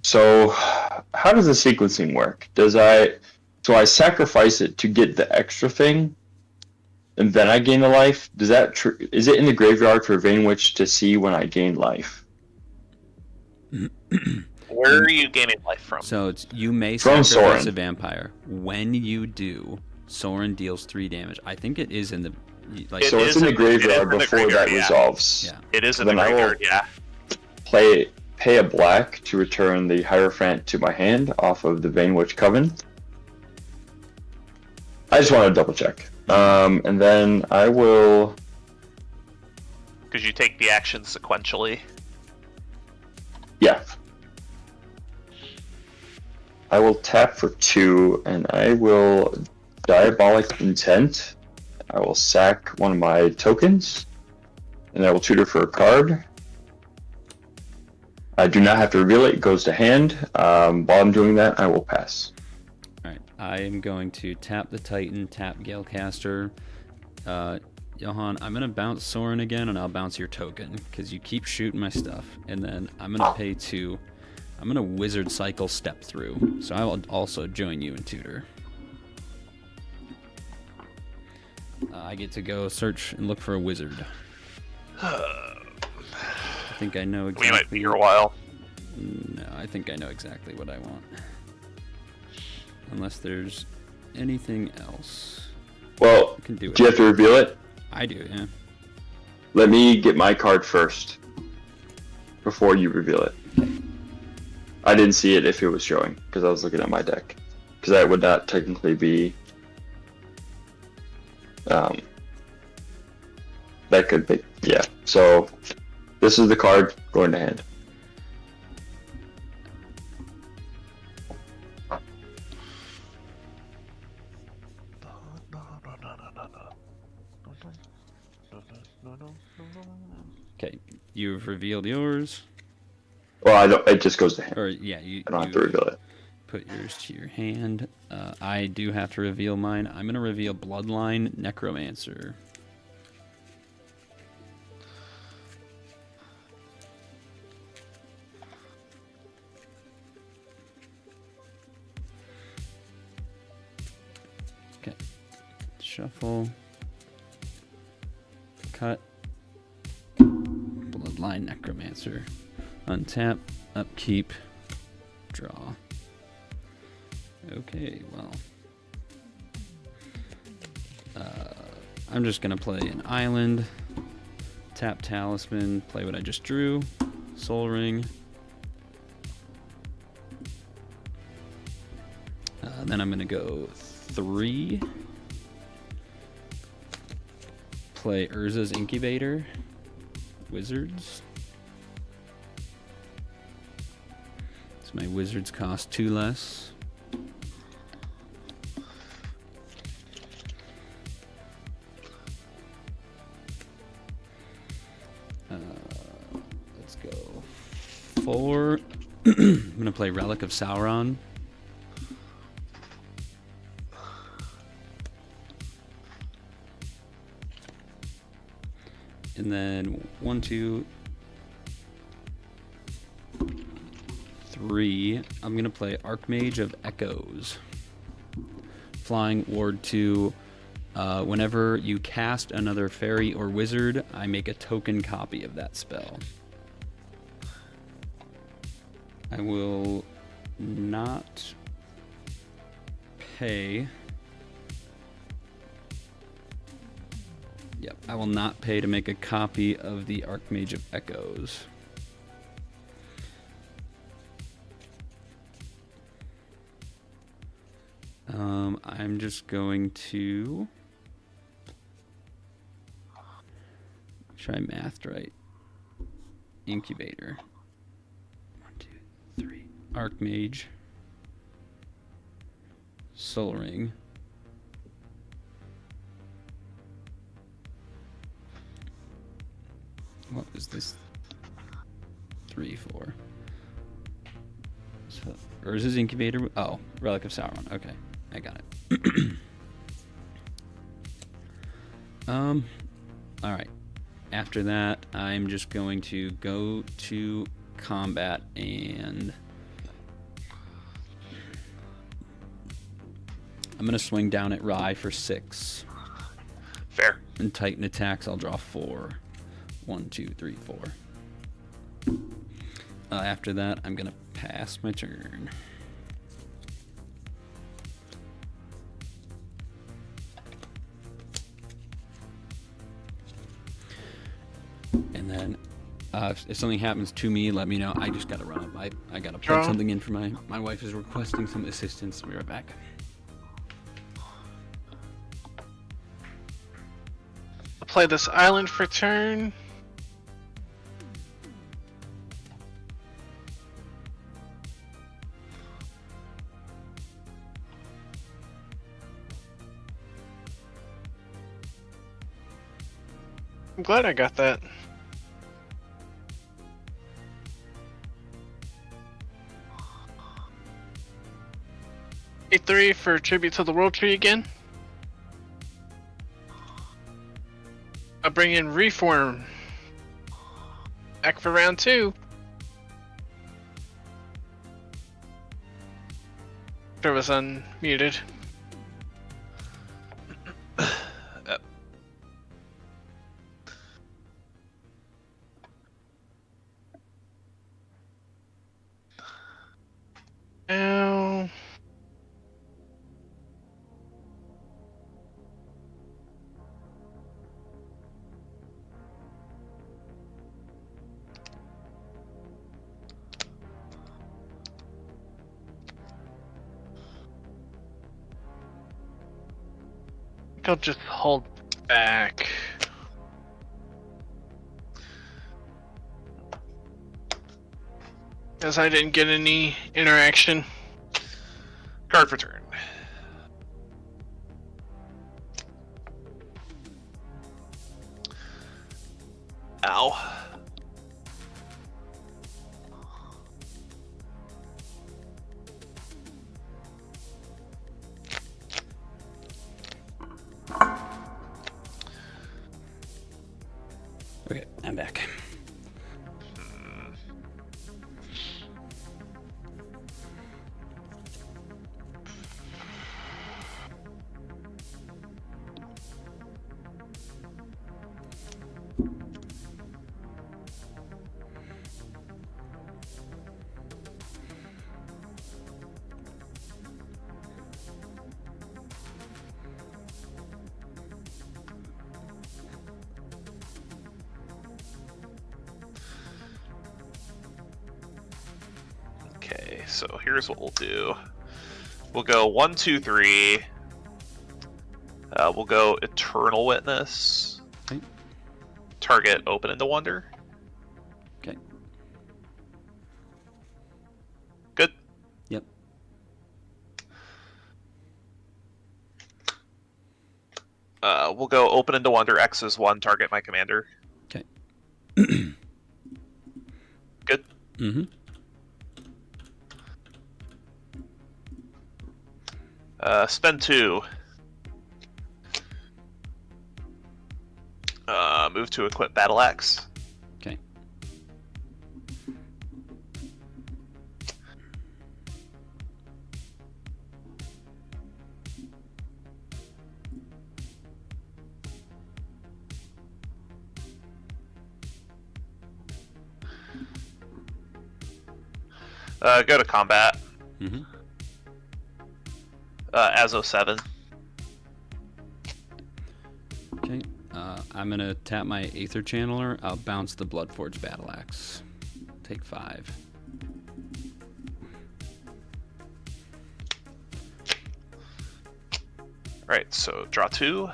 So, how does the sequencing work? So I sacrifice it to get the extra thing, and then I gain the life. Does that is it in the graveyard for Vainwitch to see when I gain life? Where are you gaining life from? So you may From sacrifice Soren. a vampire. When you do, Soren deals 3 damage. I think it is in the So it's in the graveyard before that resolves. Yeah. It is in the Then I will- graveyard, yeah. Pay a black to return the Hierophant to my hand off of the Vainwitch Coven. I just want to double check. And then I will. Because you take the action sequentially. Yeah. I will tap for 2, and I will Diabolic Intent. I will sack one of my tokens, and I will tutor for a card. I do not have to reveal it, it goes to hand. While I'm doing that, I will pass. Alright, I am going to tap the Titan, tap Galecaster. Johan, I'm going to bounce Soren again, and I'll bounce your token, because you keep shooting my stuff. And then I'm going to pay 2. I'm going to Wizard Cycle Step Through, so I will also join you in Tutor. I get to go search and look for a wizard. I think I know exactly. We might be here a while. No, I think I know exactly what I want. Unless there's anything else. Well, I can do it. do you have to reveal it? I do, yeah. Let me get my card first before you reveal it. I didn't see it if it was showing because I was looking at my deck. Because that would not technically be. That could be, yeah. So this is the card going to hand. Okay, you've revealed yours. Well, I don't. It just goes to hand. Or, yeah, you I don't have to reveal it. put yours to your hand. I do have to reveal mine. I'm going to reveal Bloodline Necromancer. Okay. Shuffle. Cut. Bloodline Necromancer. Untap. Upkeep. Draw. Okay, well. I'm just going to play an island. Tap Talisman. Play what I just drew. Soul Ring. Then I'm going to go 3. Play Urza's Incubator. Wizards. So my wizards cost 2 less. Let's go 4. I'm gonna play Relic of Sauron. And then 1, 2, 3. I'm gonna play Archmage of Echoes. Flying Ward 2. Whenever you cast another fairy or wizard, I make a token copy of that spell. I will not pay. Yep, I will not pay to make a copy of the Archmage of Echoes. I'm just going to try math right. Incubator. 1, 2, 3. Archmage. Soul Ring. What is this? 3, 4. So, or is this incubator? Oh, Relic of Sauron. Okay, I got it. All right. After that, I'm just going to go to combat and I'm gonna swing down at Rye for 6. Fair. And Titan attacks. I'll draw 4. 1, 2, 3, 4. After that, I'm gonna pass my turn. And then, if something happens to me, let me know. I just gotta run up. I gotta plug something in for my wife is requesting some assistance. Be right back. I'll play this island for turn. I'm glad I got that. A3 for Tribute to the World Tree again. I'll bring in Reform. Back for round 2. Sure was unmuted. Now, I'll just hold back. As I didn't get any interaction. Card for turn. Ow. Okay, I'm back. Okay, so here's what we'll do. We'll go 1, 2, 3. We'll go Eternal Witness. Okay. Target Open into Wonder. Okay. Good. Yep. We'll go Open into Wonder. X is 1. Target my commander. Okay. Good. Mm-hmm. Spend 2. Move to equip Battle Axe. Okay. Go to combat. Mm-hmm. Azo 7. Okay. I'm gonna tap my Aether Channeler. I'll bounce the Bloodforge Battle Axe. Take 5. Right, so draw 2.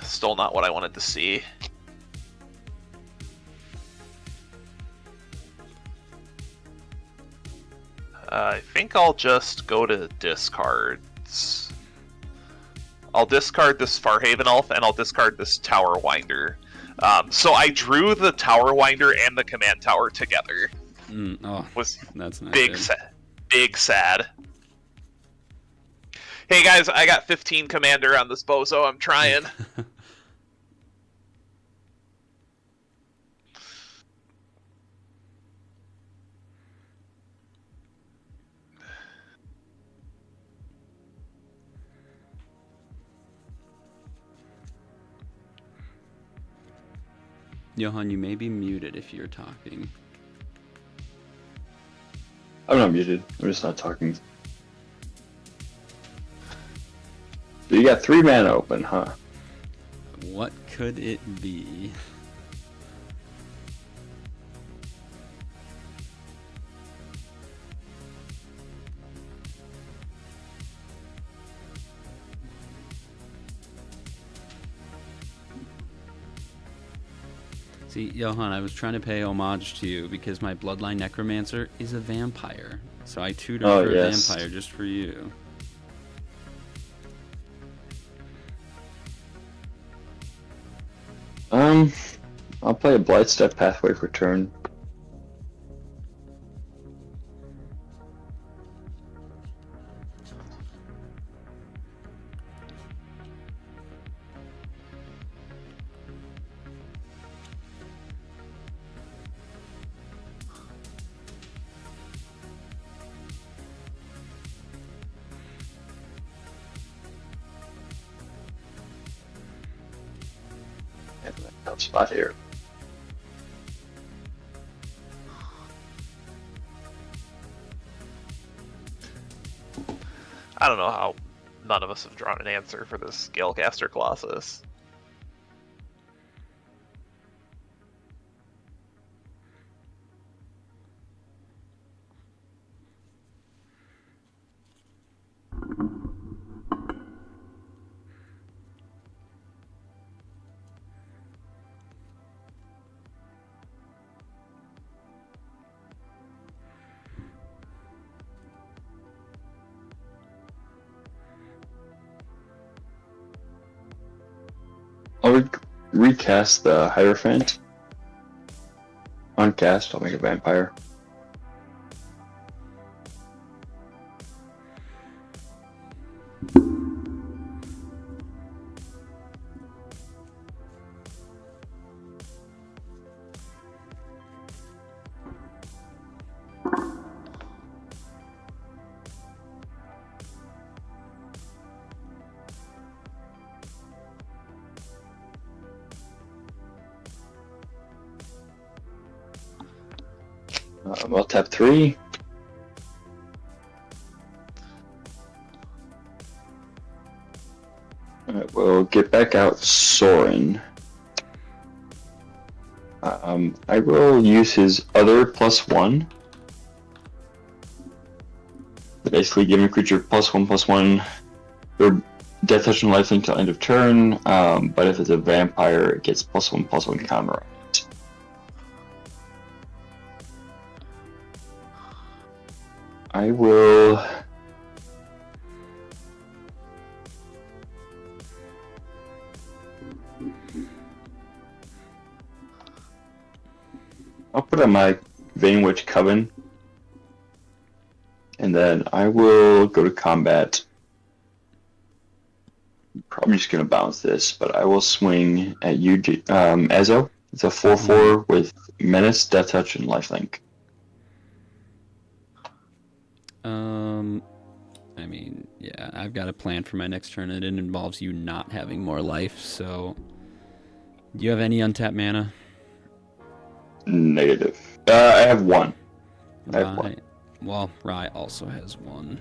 Still not what I wanted to see. I think I'll just go to discards. I'll discard this Farhaven Elf, and I'll discard this Tower Winder. So I drew the Tower Winder and the Command Tower together. Oh, Was that's not big, good. big sad. Hey guys, I got 15 Commander on this bozo. I'm trying. Johan, you may be muted if you're talking. I'm not muted. I'm just not talking. So you got 3 mana open, huh? What could it be? See, Johan, I was trying to pay homage to you because my Bloodline Necromancer is a vampire. So I tutored Oh, for yes. a vampire just for you. I'll play a Blightstep Pathway for turn. Tough spot here. I don't know how none of us have drawn an answer for this Galecaster Colossus. I'll recast the Hierophant. Uncast, I'll make a vampire. I'll tap 3. Alright, we'll get back out Sorin. I will use his other +1. Basically, giving a creature +1/+1. Their death touch and lifelink till end of turn. But if it's a vampire, it gets +1/+1 counter on it. I will. I'll put on my Vein Witch Coven. And then I will go to combat. Probably just going to bounce this, but I will swing at you, Ezo. It's a 4/4 with Menace, Death Touch, and Lifelink. I mean, yeah, I've got a plan for my next turn, and it involves you not having more life, so... Do you have any untapped mana? Negative. I have one. I have one. Well, Rai also has one.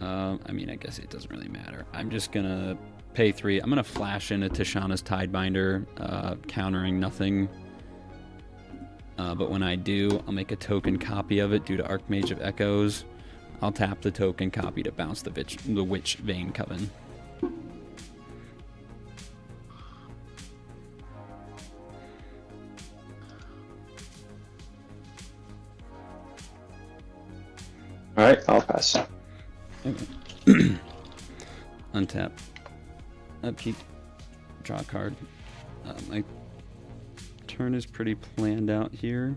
I mean, I guess it doesn't really matter. I'm just gonna pay 3. I'm gonna flash into Tishana's Tidebinder, countering nothing. But when I do, I'll make a token copy of it due to Archmage of Echoes. I'll tap the token copy to bounce the Witch Vein Coven. Alright, I'll pass. Okay. Untap. Upkeep. Draw a card. My turn is pretty planned out here.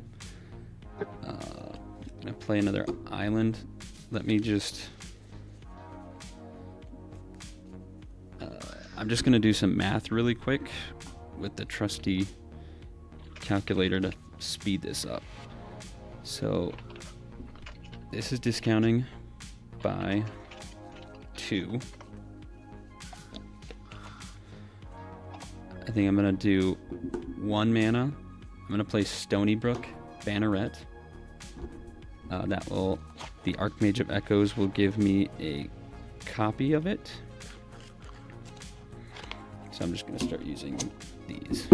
I play another island. Let me just... I'm just going to do some math really quick with the trusty calculator to speed this up. So... This is discounting by 2. I think I'm going to do 1 mana. I'm going to play Stony Brook, Banneret. The Archmage of Echoes will give me a copy of it. So I'm just going to start using these.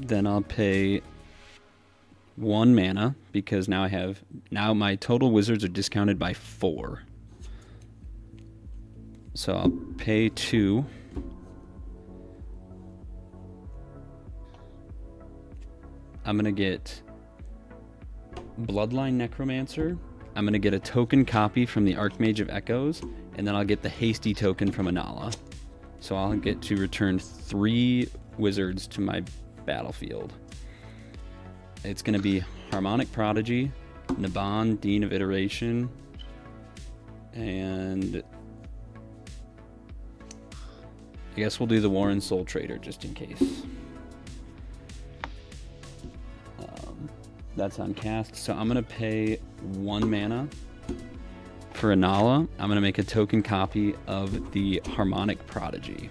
Then I'll pay 1 mana because now my total wizards are discounted by 4. So I'll pay 2. I'm gonna get Bloodline Necromancer. I'm gonna get a token copy from the Archmage of Echoes, and then I'll get the Hasty token from Inalla. So I'll get to return 3 wizards to my battlefield. It's going to be Harmonic Prodigy, Naban, Dean of Iteration, and I guess we'll do the Warren Soul Trader just in case. That's on cast, so I'm going to pay 1 mana for Inalla. I'm going to make a token copy of the Harmonic Prodigy.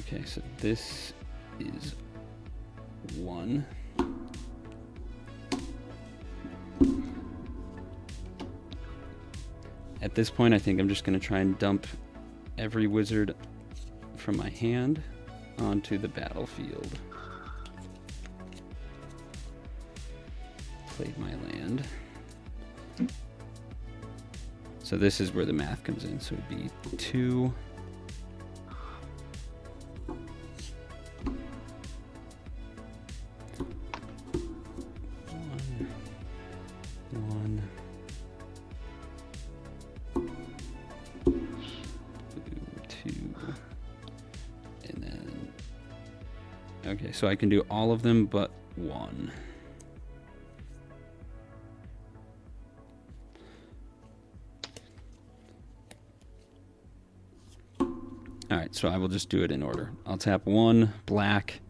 Okay, so this is 1. At this point, I think I'm just going to try and dump every wizard from my hand onto the battlefield. Played my land. So this is where the math comes in. So it'd be 2. Okay, so I can do all of them but 1. Alright, so I will just do it in order. I'll tap 1, black,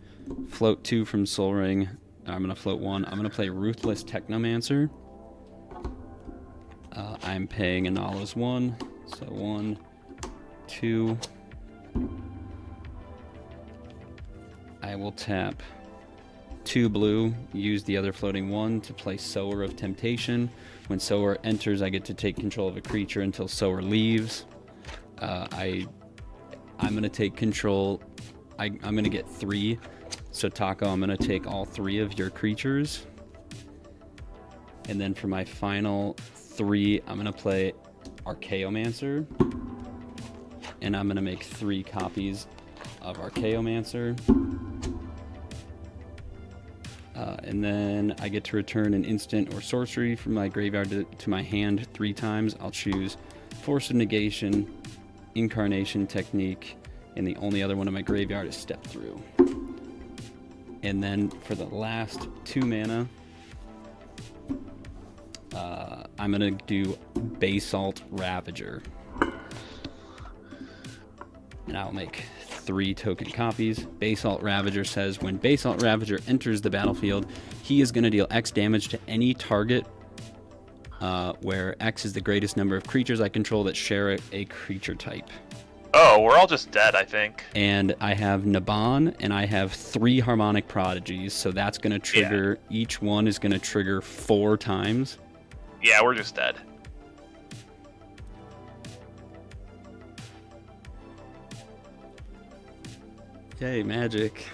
float 2 from Soul Ring. I'm going to float 1. I'm going to play Ruthless Technomancer. I'm paying Inalla's 1, so 1, 2... I will tap 2 blue, use the other floating 1 to play Sower of Temptation. When Sower enters, I get to take control of a creature until Sower leaves. I'm going to take control. I'm going to get 3. So Taco, I'm going to take all 3 of your creatures. And then for my final 3, I'm going to play Archaeomancer. And I'm going to make 3 copies of Archaeomancer. And then I get to return an instant or sorcery from my graveyard to my hand 3 times. I'll choose Force of Negation, Incarnation Technique, and the only other one in my graveyard is Step Through. And then for the last 2 mana, I'm going to do Basalt Ravager. And I'll make 3 token copies. Basalt Ravager says, when Basalt Ravager enters the battlefield, he is going to deal X damage to any target where X is the greatest number of creatures I control that share a creature type. Oh, we're all just dead, I think. And I have Naban, and I have 3 Harmonic Prodigies, so that's going to trigger, each one is going to trigger 4 times. Yeah, we're just dead. Yay, magic.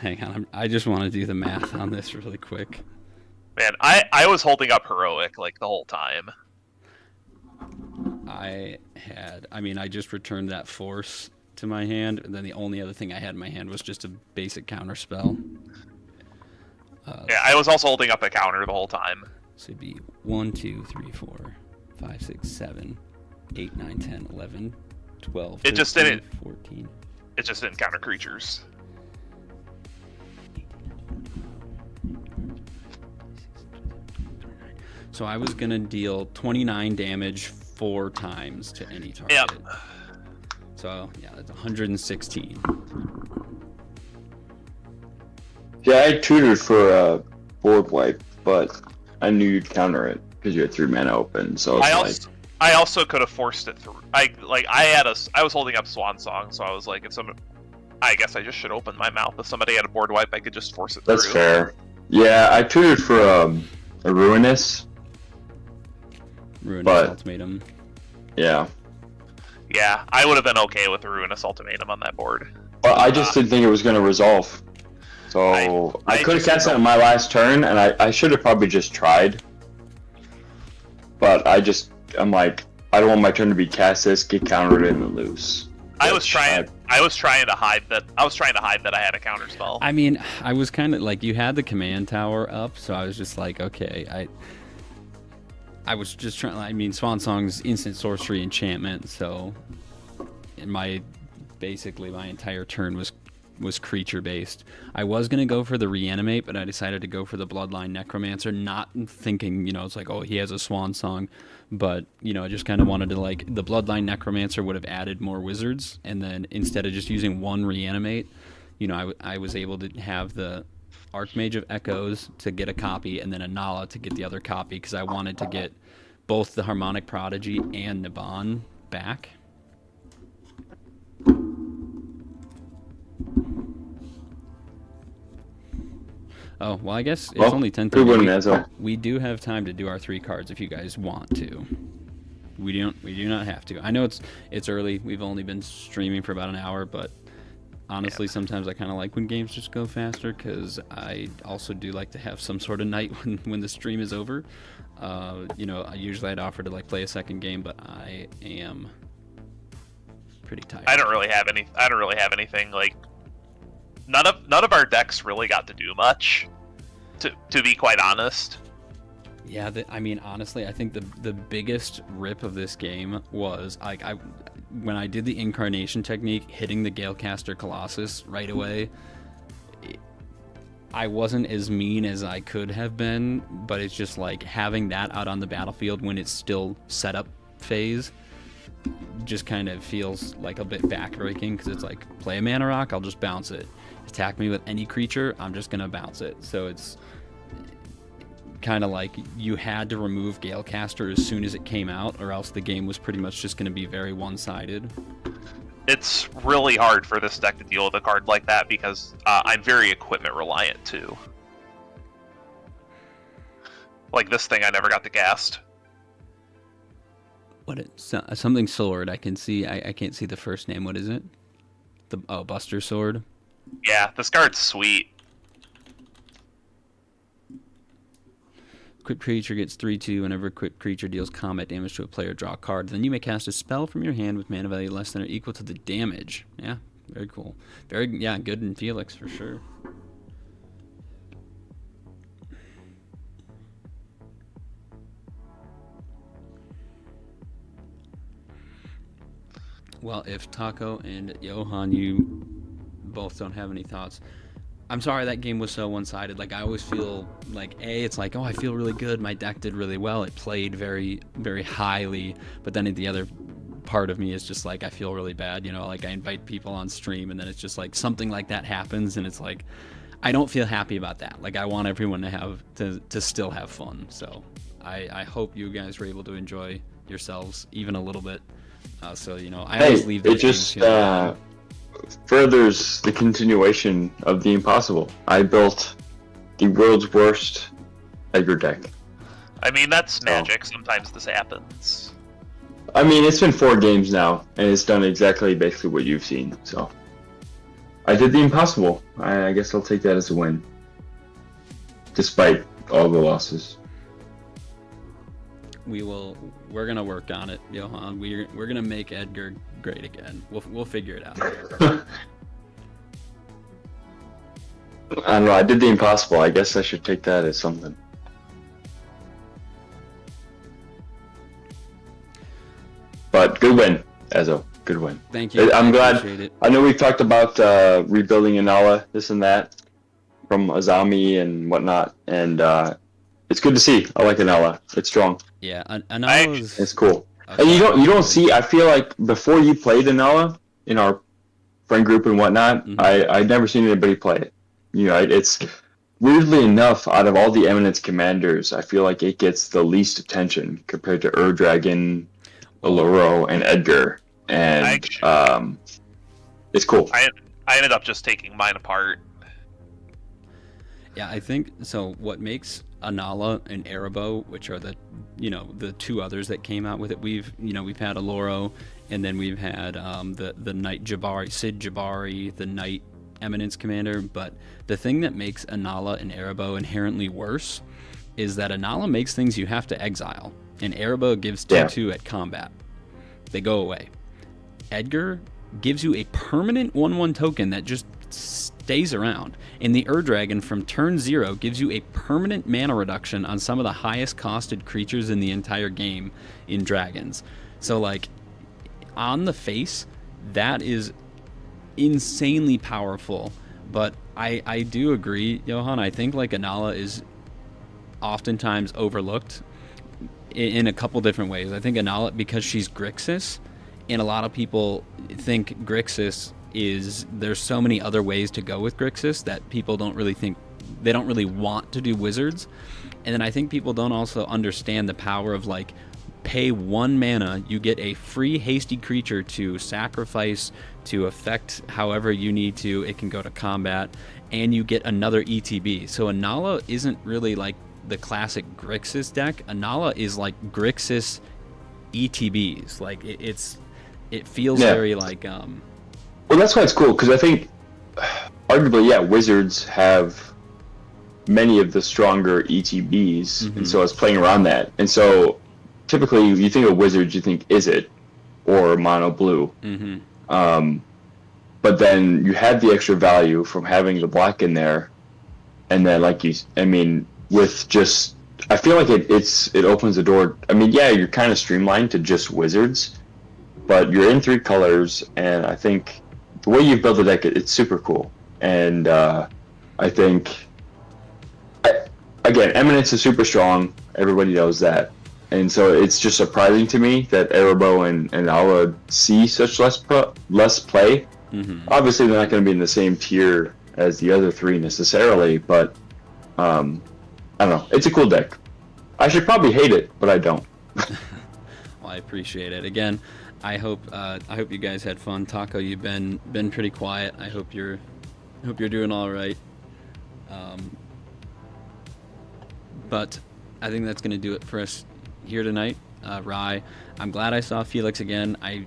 Hang on, I just want to do the math on this really quick. Man, I was holding up heroic like the whole time. I just returned that force to my hand, and then the only other thing I had in my hand was just a basic counter spell. Yeah, I was also holding up a counter the whole time. So it'd be 1, 2, 3, 4, 5, 6, 7, 8, 9, 10, 11, 12, 13, It just didn't. 14. It just didn't counter creatures. So I was going to deal 29 damage 4 times to any target. Yep. So, yeah, that's 116. Yeah, I tutored for a board wipe, but I knew you'd counter it because you had 3 mana open. So I also could have forced it through. I was holding up Swan Song, so I was like, I guess I just should open my mouth. If somebody had a board wipe, I could just force it through. That's fair. Yeah, I tutored for a Ruinous. Ruinous Ultimatum. Yeah. Yeah, I would have been okay with a Ruinous Ultimatum on that board. But I just didn't think it was going to resolve. So I could have cast it on my last turn, and I should have probably just tried. But I'm like, I don't want my turn to be cast this, get countered, and then lose. I was trying to hide that. I was trying to hide that I had a counter spell. I mean, I was kind of like, you had the command tower up, so I was just like, okay, I was just trying. I mean, Swan Song's instant sorcery enchantment, so basically my entire turn was creature based. I was gonna go for the reanimate, but I decided to go for the Bloodline Necromancer, not thinking, it's like, oh, he has a Swan Song, but I just kind of wanted to, like, the Bloodline Necromancer would have added more wizards, and then instead of just using 1 reanimate, I was able to have the Archmage of Echoes to get a copy, and then Inalla to get the other copy, because I wanted to get both the Harmonic Prodigy and Naban back. Oh, well, I guess it's only 10:30. We do have time to do our 3 cards if you guys want to. We do not have to. I know it's early. We've only been streaming for about an hour, but honestly, sometimes I kind of like when games just go faster, because I also do like to have some sort of night when the stream is over. Usually I'd offer to, like, play a second game, but I am pretty tired. I don't really have anything, like, none of our decks really got to do much, to be quite honest. Yeah, honestly, I think the biggest rip of this game was, like, when I did the Incarnation technique, hitting the Galecaster Colossus right away. I wasn't as mean as I could have been, but it's just like having that out on the battlefield when it's still setup phase just kind of feels like a bit backbreaking, because it's like, play a mana rock, I'll just bounce it. Attack me with any creature, I'm just gonna bounce it. So it's kind of like you had to remove Galecaster as soon as it came out, or else the game was pretty much just gonna be very one-sided. It's really hard for this deck to deal with a card like that, because I'm very equipment reliant too. Like this thing, I never got to cast. Something sword? I can see. I can't see the first name. What is it? Buster Sword. Yeah, this card's sweet. equipped creature gets 3/2 whenever equipped creature deals combat damage to a player, draw a card. Then you may cast a spell from your hand with mana value less than or equal to the damage. Yeah, very cool. Good in Felix for sure. Well, if Taco and Johan, you both don't have any thoughts, I'm sorry that game was so one-sided. Like, I always feel like, it's like, oh, I feel really good. My deck did really well. It played very, very highly. But then the other part of me is just like, I feel really bad. You know, like I invite people on stream and then it's just like something like that happens and it's like, I don't feel happy about that. Like, I want everyone to still have fun. So I hope you guys were able to enjoy yourselves even a little bit. So, you know, I always leave it just furthers the continuation of the impossible. I built the world's worst Edgar deck. I mean, that's Magic. Sometimes this happens. I mean, it's been 4 games now, and it's done exactly basically what you've seen. So I did the impossible. I guess I'll take that as a win, despite all the losses. We're gonna work on it, Johan. We're gonna make Edgar great again. We'll figure it out. I don't know. I did the impossible. I guess I should take that as something. But good win, Ezo. Good win. Thank you. I'm glad. Appreciate it. I know we've talked about rebuilding Inalla, this and that, from Azami and whatnot, and it's good to see. I like Inalla. It's strong. Yeah, Inalla's... It's cool. Okay. And you don't see. I feel like before you played Inalla in our friend group and whatnot, I'd never seen anybody play it. You know, it's weirdly enough, out of all the Eminence commanders, I feel like it gets the least attention compared to Dragon, Alluro, and Edgar. And it's cool. I ended up just taking mine apart. Yeah, I think so. What makes Inalla and Erebos, which are the two others that came out with it, we've had Alluro, and then we've had the Knight Jabari, Sid Jabari, the Knight Eminence Commander. But the thing that makes Inalla and Erebos inherently worse is that Inalla makes things you have to exile, and Erebos gives 2/2 at combat. They go away. Edgar gives you a permanent 1/1 token that just stays around, and the Dragon from turn 0 gives you a permanent mana reduction on some of the highest costed creatures in the entire game in Dragons. So, like, on the face, that is insanely powerful. But I do agree, Johan. I think like Inalla is oftentimes overlooked in a couple different ways. I think Inalla, because she's Grixis, and a lot of people think Grixis is, there's so many other ways to go with Grixis that people don't really want to do wizards. And then I think people don't also understand the power of, like, pay 1 mana, you get a free hasty creature to sacrifice to affect however you need to, it can go to combat, and you get another ETB. So Inalla isn't really like the classic Grixis deck. Inalla is like Grixis ETBs. Like, it feels very like Well, that's why it's cool, because I think, arguably, wizards have many of the stronger ETBs, and so I was playing around that. And so, typically, you think of wizards, you think Izzet or mono blue. But then you have the extra value from having the black in there, and then, with just, I feel like it opens the door. I mean, you're kind of streamlined to just wizards, but you're in 3 colors, and I think the way you build the deck, it's super cool. And I think, again, Eminence is super strong. Everybody knows that. And so it's just surprising to me that Erebos and Inalla see such less play. Obviously, they're not going to be in the same tier as the other 3 necessarily, but I don't know. It's a cool deck. I should probably hate it, but I don't. Well, I appreciate it. Again, I hope you guys had fun. Taco, you've been pretty quiet. I hope you're doing all right. But I think that's going to do it for us here tonight. Rye. I'm glad I saw Felix again. I've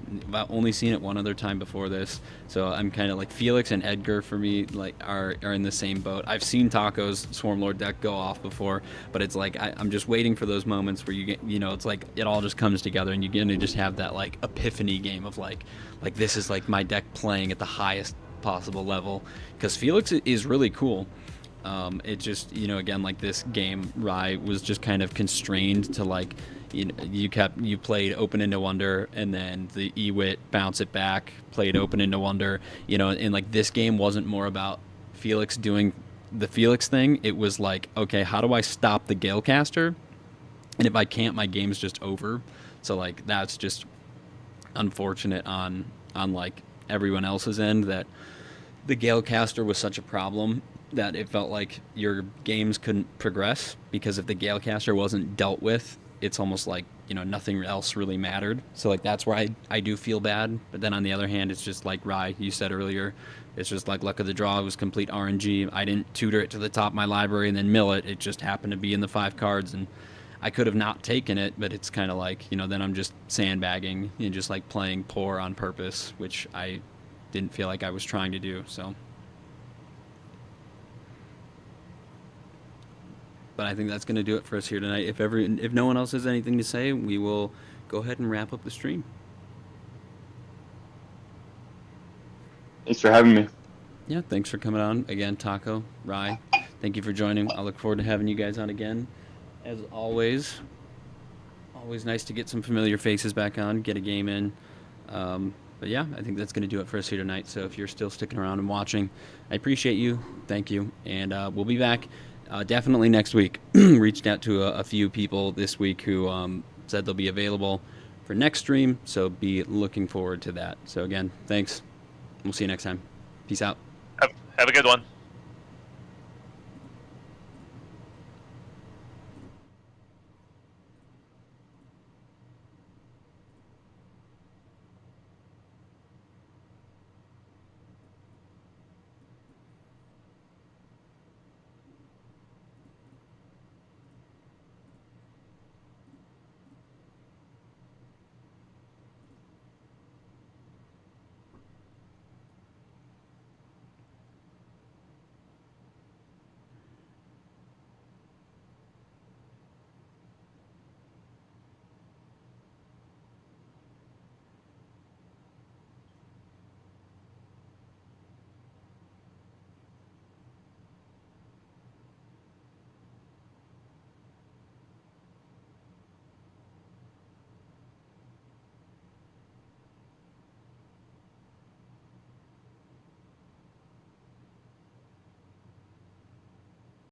only seen it one other time before this, so I'm kind of like Felix and Edgar for me like are in the same boat. I've seen Taco's Swarmlord deck go off before, but it's like I'm just waiting for those moments where you get, it's like it all just comes together and you're gonna just have that like epiphany game of like this is like my deck playing at the highest possible level, because Felix is really cool. It just, again, like this game, Rye was just kind of constrained to like, you played open into wonder, and then the Ewit bounce it back, played open into wonder, and like this game wasn't more about Felix doing the Felix thing. It was like, okay, how do I stop the Galecaster? And if I can't, my game's just over. So like that's just unfortunate on like everyone else's end, that the Galecaster was such a problem that it felt like your games couldn't progress, because if the Galecaster wasn't dealt with, it's almost like, nothing else really mattered. So like that's where I do feel bad. But then on the other hand, it's just like Rye, you said earlier, it's just like luck of the draw. It was complete RNG. I didn't tutor it to the top of my library and then mill it. It just happened to be in the 5 cards, and I could have not taken it, but it's kind of like, then I'm just sandbagging and just like playing poor on purpose, which I didn't feel like I was trying to do. So, but I think that's going to do it for us here tonight. If no one else has anything to say, we will go ahead and wrap up the stream. Thanks for having me. Yeah, thanks for coming on again, Taco, Rye. Thank you for joining. I look forward to having you guys on again. As always nice to get some familiar faces back on, get a game in. But yeah, I think that's going to do it for us here tonight. So if you're still sticking around and watching, I appreciate you. Thank you. And we'll be back definitely next week. Reached out to a few people this week who said they'll be available for next stream. So be looking forward to that. So again, thanks. We'll see you next time. Peace out. Have a good one.